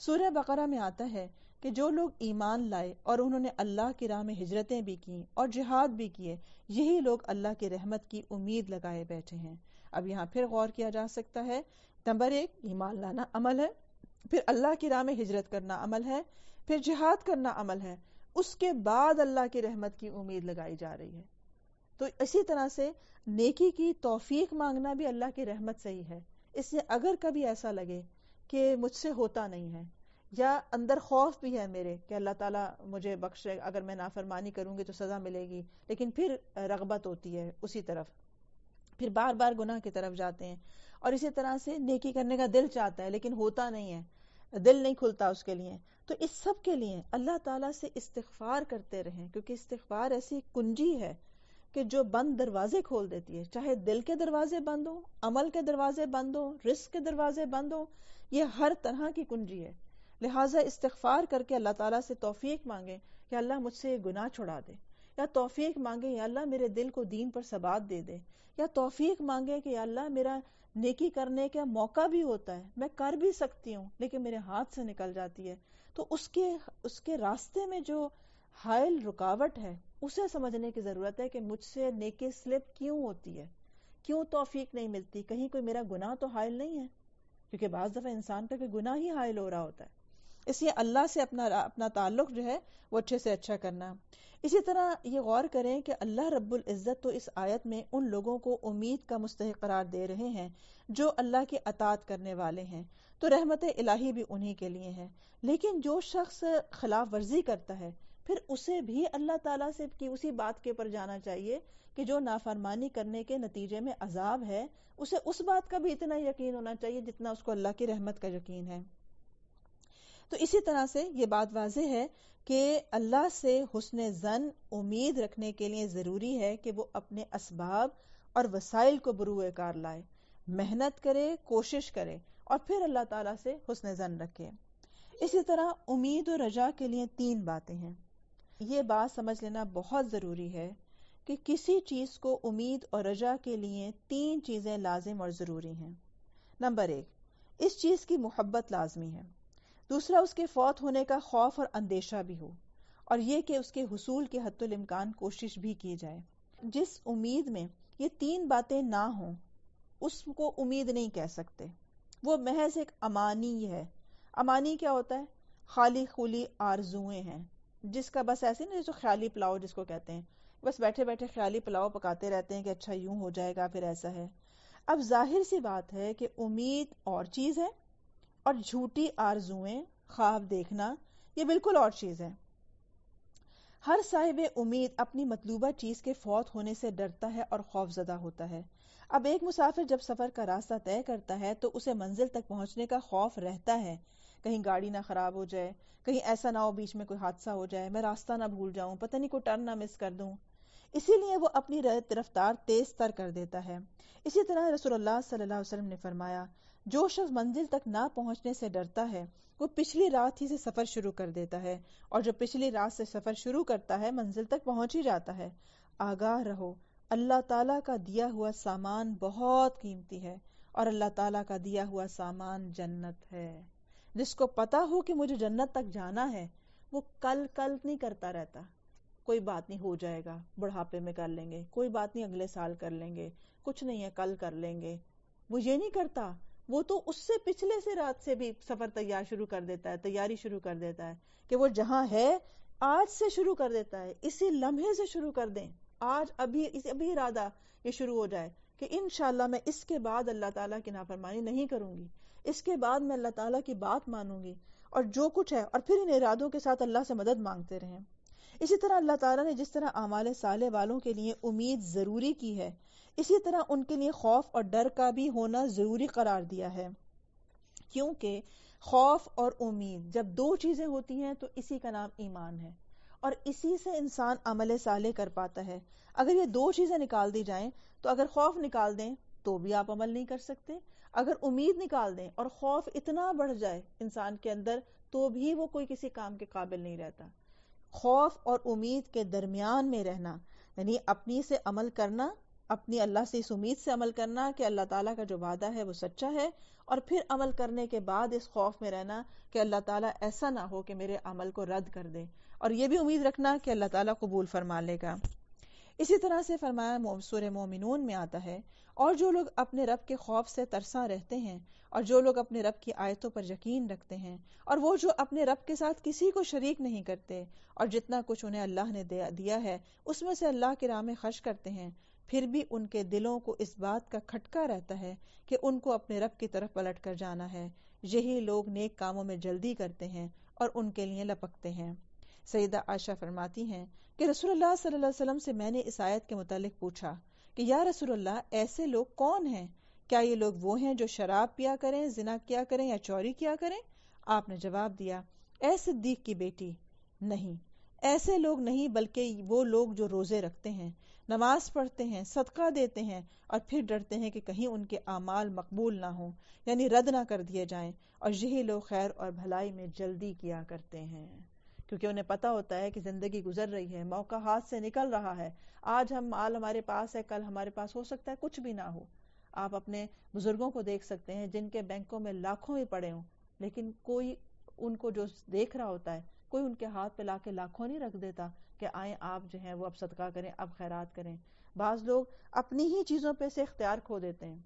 سورہ بقرہ میں آتا ہے کہ جو لوگ ایمان لائے اور انہوں نے اللہ کی راہ میں ہجرتیں بھی کی اور جہاد بھی کیے، یہی لوگ اللہ کی رحمت کی امید لگائے بیٹھے ہیں۔ اب یہاں پھر غور کیا جا سکتا ہے، نمبر 1 ایمان لانا عمل ہے، پھر اللہ کی راہ میں ہجرت کرنا عمل ہے، پھر جہاد کرنا عمل ہے، اس کے بعد اللہ کی رحمت کی امید لگائی جا رہی ہے۔ تو اسی طرح سے نیکی کی توفیق مانگنا بھی اللہ کی رحمت سے ہی ہے۔ اس سے اگر کبھی ایسا لگے کہ مجھ سے ہوتا نہیں ہے، یا اندر خوف بھی ہے میرے کہ اللہ تعالیٰ مجھے بخشے، اگر میں نافرمانی کروں گی تو سزا ملے گی، لیکن پھر رغبت ہوتی ہے اسی طرف، پھر بار بار گناہ کی طرف جاتے ہیں، اور اسی طرح سے نیکی کرنے کا دل چاہتا ہے لیکن ہوتا نہیں ہے، دل نہیں کھلتا اس کے لیے، تو اس سب کے لیے اللہ تعالیٰ سے استغفار کرتے رہیں، کیونکہ استغفار ایسی کنجی ہے کہ جو بند دروازے کھول دیتی ہے، چاہے دل کے دروازے بند ہوں، عمل کے دروازے بند ہوں، رزق کے دروازے بند ہوں، یہ ہر طرح کی کنجی ہے۔ لہٰذا استغفار کر کے اللہ تعالیٰ سے توفیق مانگیں کہ اللہ مجھ سے یہ گناہ چھڑا دے، یا توفیق مانگیں یا اللہ میرے دل کو دین پر ثبات دے دے، یا توفیق مانگیں کہ یا اللہ میرا نیکی کرنے کا موقع بھی ہوتا ہے، میں کر بھی سکتی ہوں لیکن میرے ہاتھ سے نکل جاتی ہے، تو اس کے راستے میں جو حائل رکاوٹ ہے اسے سمجھنے کی ضرورت ہے کہ مجھ سے نیکی سلپ کیوں ہوتی ہے، کیوں توفیق نہیں ملتی، کہیں کوئی میرا گناہ تو حائل نہیں ہے، کیونکہ بعض دفعہ انسان کا کوئی گناہ ہی حائل ہو رہا ہوتا ہے۔ اس لیے اللہ سے اپنا تعلق جو ہے وہ اچھے سے اچھا کرنا. اسی طرح یہ غور کریں کہ اللہ رب العزت تو اس آیت میں ان لوگوں کو امید کا مستحق قرار دے رہے ہیں جو اللہ کی اطاعت کرنے والے ہیں، تو رحمت الہی بھی انہی کے لیے ہے. لیکن جو شخص خلاف ورزی کرتا ہے پھر اسے بھی اللہ تعالیٰ سے کی اسی بات کے پر جانا چاہیے کہ جو نافرمانی کرنے کے نتیجے میں عذاب ہے، اسے اس بات کا بھی اتنا یقین ہونا چاہیے جتنا اس کو اللہ کی رحمت کا یقین ہے. تو اسی طرح سے یہ بات واضح ہے کہ اللہ سے حسن ظن امید رکھنے کے لیے ضروری ہے کہ وہ اپنے اسباب اور وسائل کو بروئے کار لائے، محنت کرے، کوشش کرے اور پھر اللہ تعالیٰ سے حسن ظن رکھے. اسی طرح امید اور رجا کے لیے 3 باتیں ہیں. یہ بات سمجھ لینا بہت ضروری ہے کہ کسی چیز کو امید اور رجا کے لیے 3 چیزیں لازم اور ضروری ہیں. نمبر 1، اس چیز کی محبت لازمی ہے. دوسرا، اس کے فوت ہونے کا خوف اور اندیشہ بھی ہو، اور یہ کہ اس کے حصول کے حتی الامکان کوشش بھی کی جائے. جس امید میں یہ 3 باتیں نہ ہوں اس کو امید نہیں کہہ سکتے، وہ محض ایک امانی ہے. امانی کیا ہوتا ہے؟ خالی خولی آرزویں ہیں، جس کا بس ایسے نہیں، جو خیالی پلاؤ جس کو کہتے ہیں، بس بیٹھے بیٹھے خیالی پلاؤ پکاتے رہتے ہیں کہ اچھا یوں ہو جائے گا، پھر ایسا ہے. اب ظاہر سی بات ہے کہ امید اور چیز ہے اور جھوٹی آرزویں، خواب دیکھنا، یہ بالکل اور چیز ہے. ہر صاحب امید اپنی مطلوبہ چیز کے فوت ہونے سے ڈرتا ہے اور خوف زدہ ہوتا ہے. اب ایک مسافر جب سفر کا راستہ طے کرتا ہے تو اسے منزل تک پہنچنے کا خوف رہتا ہے، کہیں گاڑی نہ خراب ہو جائے، کہیں ایسا نہ ہو بیچ میں کوئی حادثہ ہو جائے، میں راستہ نہ بھول جاؤں، پتہ نہیں کوئی ٹرن نہ مس کر دوں. اسی لیے وہ اپنی رفتار تیز تر کر دیتا ہے. اسی طرح رسول اللہ صلی اللہ علیہ وسلم نے فرمایا، جو شخص منزل تک نہ پہنچنے سے ڈرتا ہے وہ پچھلی رات ہی سے سفر شروع کر دیتا ہے، اور جو پچھلی رات سے سفر شروع کرتا ہے منزل تک پہنچ ہی جاتا ہے. آگاہ رہو، اللہ تعالیٰ کا دیا ہوا سامان بہت قیمتی ہے، اور اللہ تعالیٰ کا دیا ہوا سامان جنت ہے. جس کو پتا ہو کہ مجھے جنت تک جانا ہے وہ کل نہیں کرتا رہتا. کوئی بات نہیں، ہو جائے گا، بڑھاپے میں کر لیں گے، کوئی بات نہیں اگلے سال کر لیں گے، کچھ نہیں ہے کل کر لیں گے. وہ یہ نہیں کرتا، وہ تو اس سے پچھلے سے رات سے بھی سفر تیاری شروع کر دیتا ہے کہ وہ جہاں ہے آج سے شروع کر دیتا ہے، اسی لمحے سے شروع کر دیں، آج ابھی ارادہ یہ شروع ہو جائے کہ انشاءاللہ میں اس کے بعد اللہ تعالیٰ کی نافرمانی نہیں کروں گی، اس کے بعد میں اللہ تعالیٰ کی بات مانوں گی، اور جو کچھ ہے، اور پھر ان ارادوں کے ساتھ اللہ سے مدد مانگتے رہیں. اسی طرح اللہ تعالیٰ نے جس طرح اعمال صالح والوں کے لیے امید ضروری کی ہے، اسی طرح ان کے لیے خوف اور ڈر کا بھی ہونا ضروری قرار دیا ہے. کیونکہ خوف اور امید جب 2 چیزیں ہوتی ہیں تو اسی کا نام ایمان ہے، اور اسی سے انسان عمل صالح کر پاتا ہے. اگر یہ 2 چیزیں نکال دی جائیں تو اگر خوف نکال دیں تو بھی آپ عمل نہیں کر سکتے، اگر امید نکال دیں اور خوف اتنا بڑھ جائے انسان کے اندر تو بھی وہ کوئی کسی کام کے قابل نہیں رہتا. خوف اور امید کے درمیان میں رہنا یعنی اپنی سے عمل کرنا، اپنی اللہ سے اس امید سے عمل کرنا کہ اللہ تعالیٰ کا جو وعدہ ہے وہ سچا ہے، اور پھر عمل کرنے کے بعد اس خوف میں رہنا کہ اللہ تعالیٰ ایسا نہ ہو کہ میرے عمل کو رد کر دے، اور یہ بھی امید رکھنا کہ اللہ تعالیٰ قبول فرما لے گا. اسی طرح سے فرمایا سورہ مومنون میں آتا ہے، اور جو لوگ اپنے رب کے خوف سے ترساں رہتے ہیں، اور جو لوگ اپنے رب کی آیتوں پر یقین رکھتے ہیں، اور وہ جو اپنے رب کے ساتھ کسی کو شریک نہیں کرتے، اور جتنا کچھ انہیں اللہ نے دیا ہے اس میں سے اللہ کی راہ میں خرچ کرتے ہیں، پھر بھی ان کے دلوں کو اس بات کا کھٹکا رہتا ہے کہ ان کو اپنے رب کی طرف پلٹ کر جانا ہے، یہی لوگ نیک کاموں میں جلدی کرتے ہیں اور ان کے لیے لپکتے ہیں. سیدہ عائشہ فرماتی ہیں کہ رسول اللہ صلی اللہ علیہ وسلم سے میں نے اس آیت کے متعلق پوچھا کہ یا رسول اللہ، ایسے لوگ کون ہیں؟ کیا یہ لوگ وہ ہیں جو شراب پیا کریں، زنا کیا کریں یا چوری کیا کریں؟ آپ نے جواب دیا، اے صدیق کی بیٹی، نہیں، ایسے لوگ نہیں، بلکہ وہ لوگ جو روزے رکھتے ہیں، نماز پڑھتے ہیں، صدقہ دیتے ہیں، اور پھر ڈرتے ہیں کہ کہیں ان کے اعمال مقبول نہ ہوں، یعنی رد نہ کر دیے جائیں، اور یہی لوگ خیر اور بھلائی میں جلدی کیا کرتے ہیں. کیونکہ انہیں پتا ہوتا ہے کہ زندگی گزر رہی ہے، موقع ہاتھ سے نکل رہا ہے، آج مال ہمارے پاس ہے، کل ہمارے پاس ہو سکتا ہے کچھ بھی نہ ہو. آپ اپنے بزرگوں کو دیکھ سکتے ہیں جن کے بینکوں میں لاکھوں ہی پڑے ہوں، لیکن کوئی ان کو جو دیکھ رہا ہوتا ہے کوئی ان کے ہاتھ پہ لا کے لاکھوں نہیں رکھ دیتا کہ آئیں آپ جو ہیں وہ اب صدقہ کریں، اب خیرات کریں. بعض لوگ اپنی ہی چیزوں پہ سے اختیار کھو دیتے ہیں.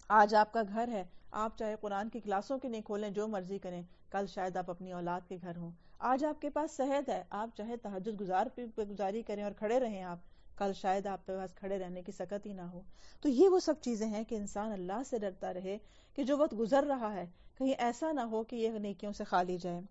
آج آپ کا گھر ہے، آپ چاہے قرآن کی کلاسوں کے نہیں کھولیں، جو مرضی کریں، کل شاید آپ اپنی اولاد کے گھر ہوں۔ آج آپ کے پاس صحت ہے، آپ چاہے تہجد گزاری کریں اور کھڑے رہیں آپ، کل شاید آپ کے پاس کھڑے رہنے کی سکت ہی نہ ہو۔ تو یہ وہ سب چیزیں ہیں کہ انسان اللہ سے ڈرتا رہے کہ جو وقت گزر رہا ہے کہیں ایسا نہ ہو کہ یہ نیکیوں سے خالی جائے۔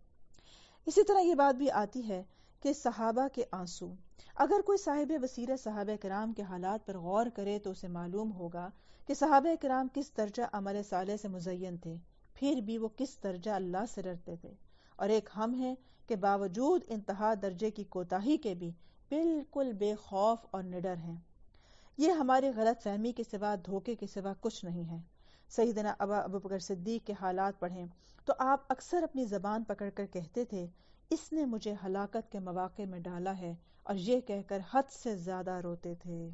اسی طرح یہ بات بھی آتی ہے کہ صحابہ کے آنسو، اگر کوئی صاحب بصیرت صحابہ کرام کے حالات پر غور کرے تو اسے معلوم ہوگا کہ صحابہ کرام کس درجہ عمل صالح سے مزین تھے، پھر بھی وہ کس درجہ اللہ سے ڈرتے تھے، اور ایک ہم ہیں کہ باوجود انتہا درجے کی کوتاہی کے بھی بالکل بے خوف اور نڈر ہیں۔ یہ ہماری غلط فہمی کے سوا، دھوکے کے سوا کچھ نہیں ہے۔ سیدنا ابو بکر صدیق کے حالات پڑھیں تو آپ اکثر اپنی زبان پکڑ کر کہتے تھے، اس نے مجھے ہلاکت کے مواقع میں ڈالا ہے، اور یہ کہہ کر حد سے زیادہ روتے تھے،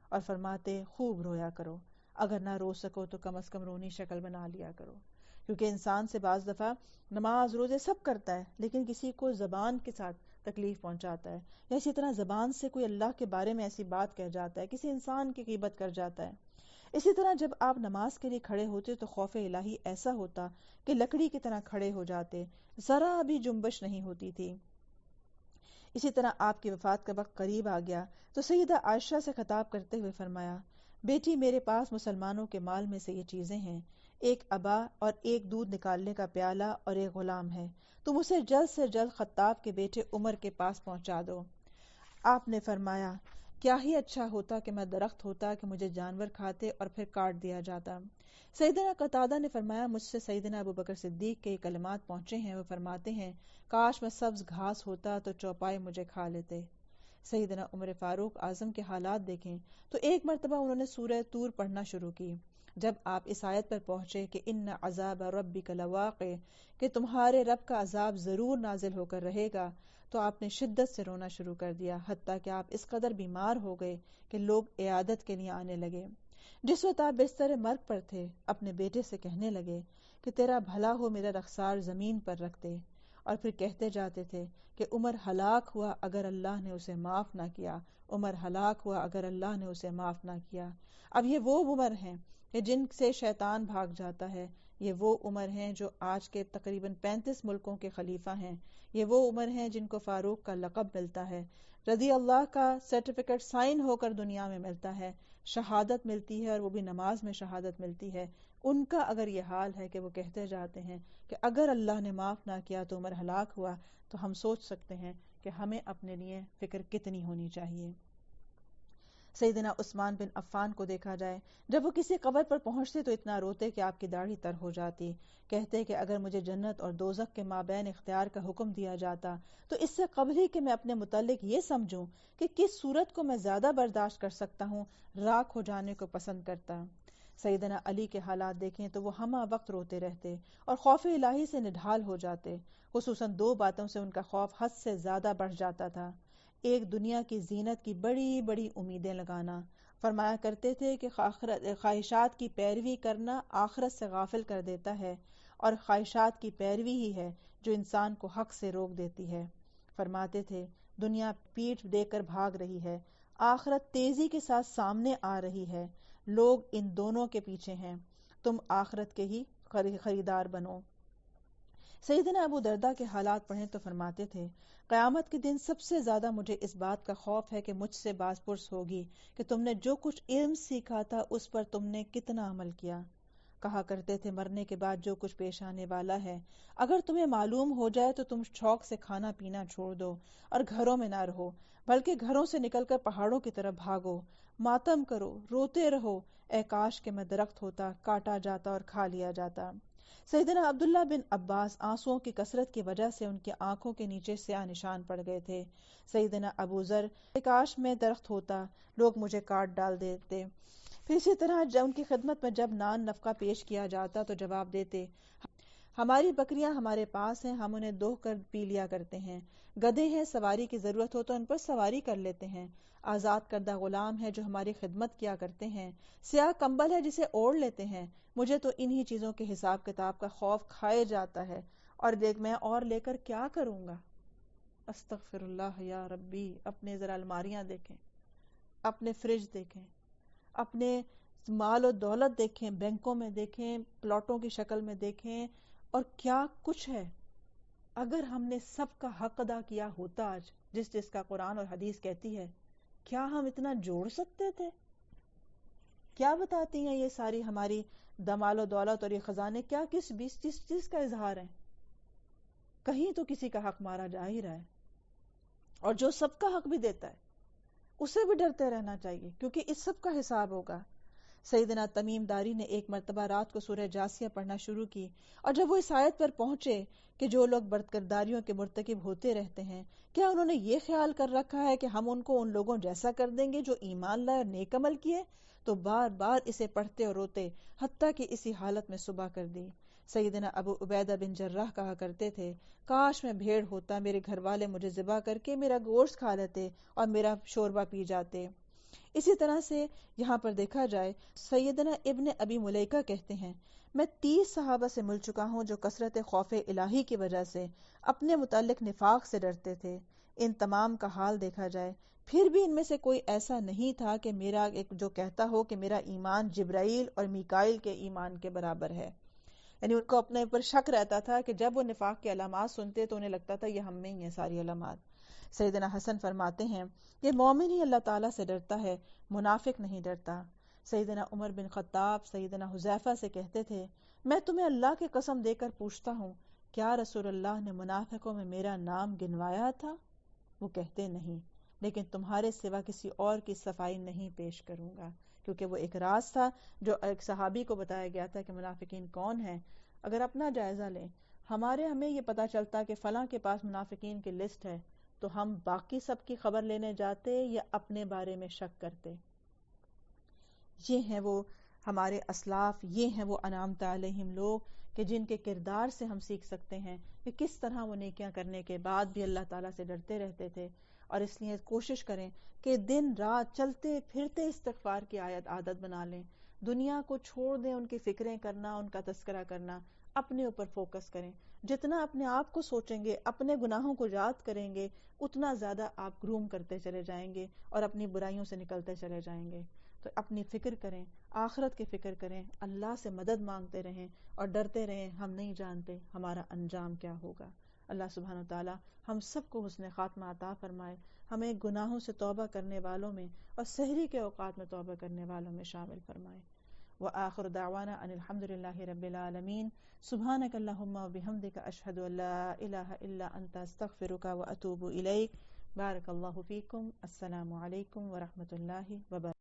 اور فرماتے خوب رویا کرو، اگر نہ رو سکو تو کم از کم رونی شکل بنا لیا کرو، کیونکہ انسان سے بعض دفعہ نماز روزے سب کرتا ہے لیکن کسی کو زبان کے ساتھ تکلیف پہنچاتا ہے، یا اسی طرح زبان سے کوئی اللہ کے بارے میں ایسی بات کہہ جاتا ہے، کسی انسان کی غیبت کر جاتا ہے۔ اسی طرح جب آپ نماز کے لیے کھڑے ہوتے تو خوف الہی ایسا ہوتا کہ لکڑی کی طرح کھڑے ہو جاتے، ذرا بھی جنبش نہیں ہوتی تھی۔ اسی طرح آپ کی وفات کا وقت قریب آ گیا تو سیدہ عائشہ سے خطاب کرتے ہوئے فرمایا، بیٹی میرے پاس مسلمانوں کے مال میں سے یہ چیزیں ہیں، ایک ابا اور ایک دودھ نکالنے کا پیالہ اور ایک غلام ہے، تم اسے جلد سے جلد خطاب کے بیٹے عمر کے پاس پہنچا دو۔ آپ نے فرمایا، کیا ہی اچھا ہوتا کہ میں درخت ہوتا کہ مجھے جانور کھاتے اور پھر کاٹ دیا جاتا۔ سیدنا قتادہ نے فرمایا، مجھ سے سیدنا ابو بکر صدیق کے کلمات پہنچے ہیں، وہ فرماتے ہیں، کاش میں سبز گھاس ہوتا تو چوپائے مجھے کھا لیتے۔ سیدنا عمر فاروق اعظم کے حالات دیکھیں تو ایک مرتبہ انہوں نے سورہ طور پڑھنا شروع کی، جب آپ اس آیت پر پہنچے کہ ان عذاب ربک لواقع، کہ تمہارے رب کا عذاب ضرور نازل ہو کر رہے گا، تو آپ نے شدت سے رونا شروع کر دیا، حتیٰ کہ آپ اس قدر بیمار ہو گئے کہ لوگ عیادت کے لیے آنے لگے۔ جس وقت آپ بستر مرگ پر تھے اپنے بیٹے سے کہنے لگے کہ تیرا بھلا ہو میرا رخسار زمین پر رکھ دے، اور پھر کہتے جاتے تھے کہ عمر ہلاک ہوا اگر اللہ نے اسے معاف نہ کیا، عمر ہلاک ہوا اگر اللہ نے اسے معاف نہ کیا۔ اب یہ وہ عمر ہیں کہ جن سے شیطان بھاگ جاتا ہے، یہ وہ عمر ہیں جو آج کے تقریباً 35 ملکوں کے خلیفہ ہیں، یہ وہ عمر ہیں جن کو فاروق کا لقب ملتا ہے، رضی اللہ کا سرٹیفکیٹ سائن ہو کر دنیا میں ملتا ہے، شہادت ملتی ہے اور وہ بھی نماز میں شہادت ملتی ہے۔ ان کا اگر یہ حال ہے کہ وہ کہتے جاتے ہیں کہ اگر اللہ نے معاف نہ کیا تو عمر ہلاک ہوا، تو ہم سوچ سکتے ہیں کہ ہمیں اپنے لیے فکر کتنی ہونی چاہیے۔ سیدنا عثمان بن عفان کو دیکھا جائے، جب وہ کسی قبر پر پہنچتے تو اتنا روتے کہ آپ کی داڑھی تر ہو جاتی، کہتے کہ اگر مجھے جنت اور دوزخ کے مابین اختیار کا حکم دیا جاتا تو اس سے قبل ہی کہ میں اپنے متعلق یہ سمجھوں کہ کس صورت کو میں زیادہ برداشت کر سکتا ہوں، راکھ ہو جانے کو پسند کرتا۔ سیدنا علی کے حالات دیکھیں تو وہ ہمہ وقت روتے رہتے اور خوف الہی سے نڈھال ہو جاتے، خصوصاً دو باتوں سے ان کا خوف حد سے زیادہ بڑھ جاتا تھا۔ ایک، دنیا کی زینت کی بڑی بڑی امیدیں لگانا، فرمایا کرتے تھے کہ خواہشات کی پیروی کرنا آخرت سے غافل کر دیتا ہے، اور خواہشات کی پیروی ہی ہے جو انسان کو حق سے روک دیتی ہے۔ فرماتے تھے، دنیا پیٹھ دے کر بھاگ رہی ہے، آخرت تیزی کے ساتھ سامنے آ رہی ہے، لوگ ان دونوں کے پیچھے ہیں، تم آخرت کے ہی خریدار بنو۔ سیدنا ابو دردہ کے حالات پڑھیں تو فرماتے تھے، قیامت کے دن سب سے زیادہ مجھے اس بات کا خوف ہے کہ مجھ سے باز پرس ہوگی کہ تم نے جو کچھ علم سیکھا تھا اس پر تم نے کتنا عمل کیا۔ کہا کرتے تھے، مرنے کے بعد جو کچھ پیش آنے والا ہے، اگر تمہیں معلوم ہو جائے تو تم شوق سے کھانا پینا چھوڑ دو اور گھروں میں نہ رہو، بلکہ گھروں سے نکل کر پہاڑوں کی طرف بھاگو، ماتم کرو، روتے رہو، اے کاش کہ میں درخت ہوتا، کاٹا جاتا اور کھا لیا جاتا۔ سیدنا عبداللہ بن عباس آنسوؤں کی کثرت کی وجہ سے ان کی آنکھوں کے نیچے سیاہ نشان پڑ گئے تھے۔ سیدنا ابو ذر، کاش میں درخت ہوتا، لوگ مجھے کاٹ ڈال دیتے۔ پھر اسی طرح جب ان کی خدمت میں جب نان نفقہ پیش کیا جاتا تو جواب دیتے، ہماری بکریاں ہمارے پاس ہیں، ہم انہیں دوہ کر پی لیا کرتے ہیں، گدھے ہیں، سواری کی ضرورت ہو تو ان پر سواری کر لیتے ہیں، آزاد کردہ غلام ہے جو ہماری خدمت کیا کرتے ہیں، سیاہ کمبل ہے جسے اوڑھ لیتے ہیں، مجھے تو انہی چیزوں کے حساب کتاب کا خوف کھائے جاتا ہے، اور دیکھ میں اور لے کر کیا کروں گا۔ استغفر اللہ یا ربی۔ اپنے ذرا الماریاں دیکھیں، اپنے فریج دیکھیں، اپنے مال و دولت دیکھیں، بینکوں میں دیکھیں، پلاٹوں کی شکل میں دیکھیں، اور کیا کچھ ہے. اگر ہم نے سب کا حق ادا کیا ہوتا آج، جس کا قرآن اور حدیث کہتی ہے، کیا ہم اتنا جوڑ سکتے تھے؟ کیا بتاتی ہیں یہ ساری ہماری دمال و دولت اور یہ خزانے؟ کیا کس چیز کا اظہار ہے؟ کہیں تو کسی کا حق مارا جا ہی رہا ہے، اور جو سب کا حق بھی دیتا ہے اسے بھی ڈرتے رہنا چاہیے، کیونکہ اس سب کا حساب ہوگا. سیدنا تمیم داری نے ایک مرتبہ رات کو سورہ جاسیہ پڑھنا شروع کی، اور جب وہ اس آیت پر پہنچے کہ جو لوگ بدکرداریوں کے مرتکب ہوتے رہتے ہیں، کیا انہوں نے یہ خیال کر رکھا ہے کہ ہم ان کو ان لوگوں جیسا کر دیں گے جو ایمان لائے اور نیک عمل کیے؟ تو بار بار اسے پڑھتے اور روتے، حتیٰ کہ اسی حالت میں صبح کر دی. سیدنا ابو عبیدہ بن جراح کہا کرتے تھے، کاش میں بھیڑ ہوتا، میرے گھر والے مجھے ذبح کر کے میرا گوشت کھا لیتے اور میرا شوربہ پی جاتے. اسی طرح سے یہاں پر دیکھا جائے، سیدنا ابن ابی ملیکہ کہتے ہیں، میں 30 صحابہ سے مل چکا ہوں جو کثرت خوف الہی کی وجہ سے اپنے متعلق نفاق سے ڈرتے تھے. ان تمام کا حال دیکھا جائے، پھر بھی ان میں سے کوئی ایسا نہیں تھا کہ میرا ایک جو کہتا ہو کہ میرا ایمان جبرائیل اور میکائیل کے ایمان کے برابر ہے. یعنی ان کو اپنے اوپر شک رہتا تھا کہ جب وہ نفاق کی علامات سنتے تو انہیں لگتا تھا یہ ہم میں ہی ہیں ساری علامات. سیدنا حسن فرماتے ہیں، یہ مومن ہی اللہ تعالیٰ سے ڈرتا ہے، منافق نہیں ڈرتا. سیدنا عمر بن خطاب سیدنا حذیفہ سے کہتے تھے، میں تمہیں اللہ کی قسم دے کر پوچھتا ہوں، کیا رسول اللہ نے منافقوں میں میرا نام گنوایا تھا؟ وہ کہتے نہیں، لیکن تمہارے سوا کسی اور کی صفائی نہیں پیش کروں گا، کیونکہ وہ ایک راز تھا جو ایک صحابی کو بتایا گیا تھا کہ منافقین کون ہیں. اگر اپنا جائزہ لیں، ہمیں یہ پتا چلتا کہ فلاں کے پاس منافقین کی لسٹ ہے، تو ہم باقی سب کی خبر لینے جاتے یا اپنے بارے میں شک کرتے؟ یہ ہیں وہ ہمارے اسلاف، یہ ہیں وہ انعمت علیہم لوگ کہ جن کے کردار سے ہم سیکھ سکتے ہیں کہ کس طرح وہ نیکیاں کرنے کے بعد بھی اللہ تعالیٰ سے ڈرتے رہتے تھے. اور اس لیے کوشش کریں کہ دن رات چلتے پھرتے استغفار کی عادت بنا لیں. دنیا کو چھوڑ دیں، ان کی فکریں کرنا، ان کا تذکرہ کرنا، اپنے اوپر فوکس کریں. جتنا اپنے آپ کو سوچیں گے، اپنے گناہوں کو یاد کریں گے، اتنا زیادہ آپ گروم کرتے چلے جائیں گے اور اپنی برائیوں سے نکلتے چلے جائیں گے. تو اپنی فکر کریں، آخرت کی فکر کریں، اللہ سے مدد مانگتے رہیں اور ڈرتے رہیں. ہم نہیں جانتے ہمارا انجام کیا ہوگا. اللہ سبحانہ وتعالی ہم سب کو حسن خاتمہ عطا فرمائے، ہمیں گناہوں سے توبہ کرنے والوں میں اور سحری کے اوقات میں توبہ کرنے والوں میں شامل فرمائے. وآخر دعوانا ان الحمد للہ رب العالمین. سبحانک اللہم وبحمدک، اشہد ان لا الہ الا انت، استغفرک واتوب الیک. بارک اللہ فیکم. السلام علیکم ورحمۃ اللہ وبرکاتہ.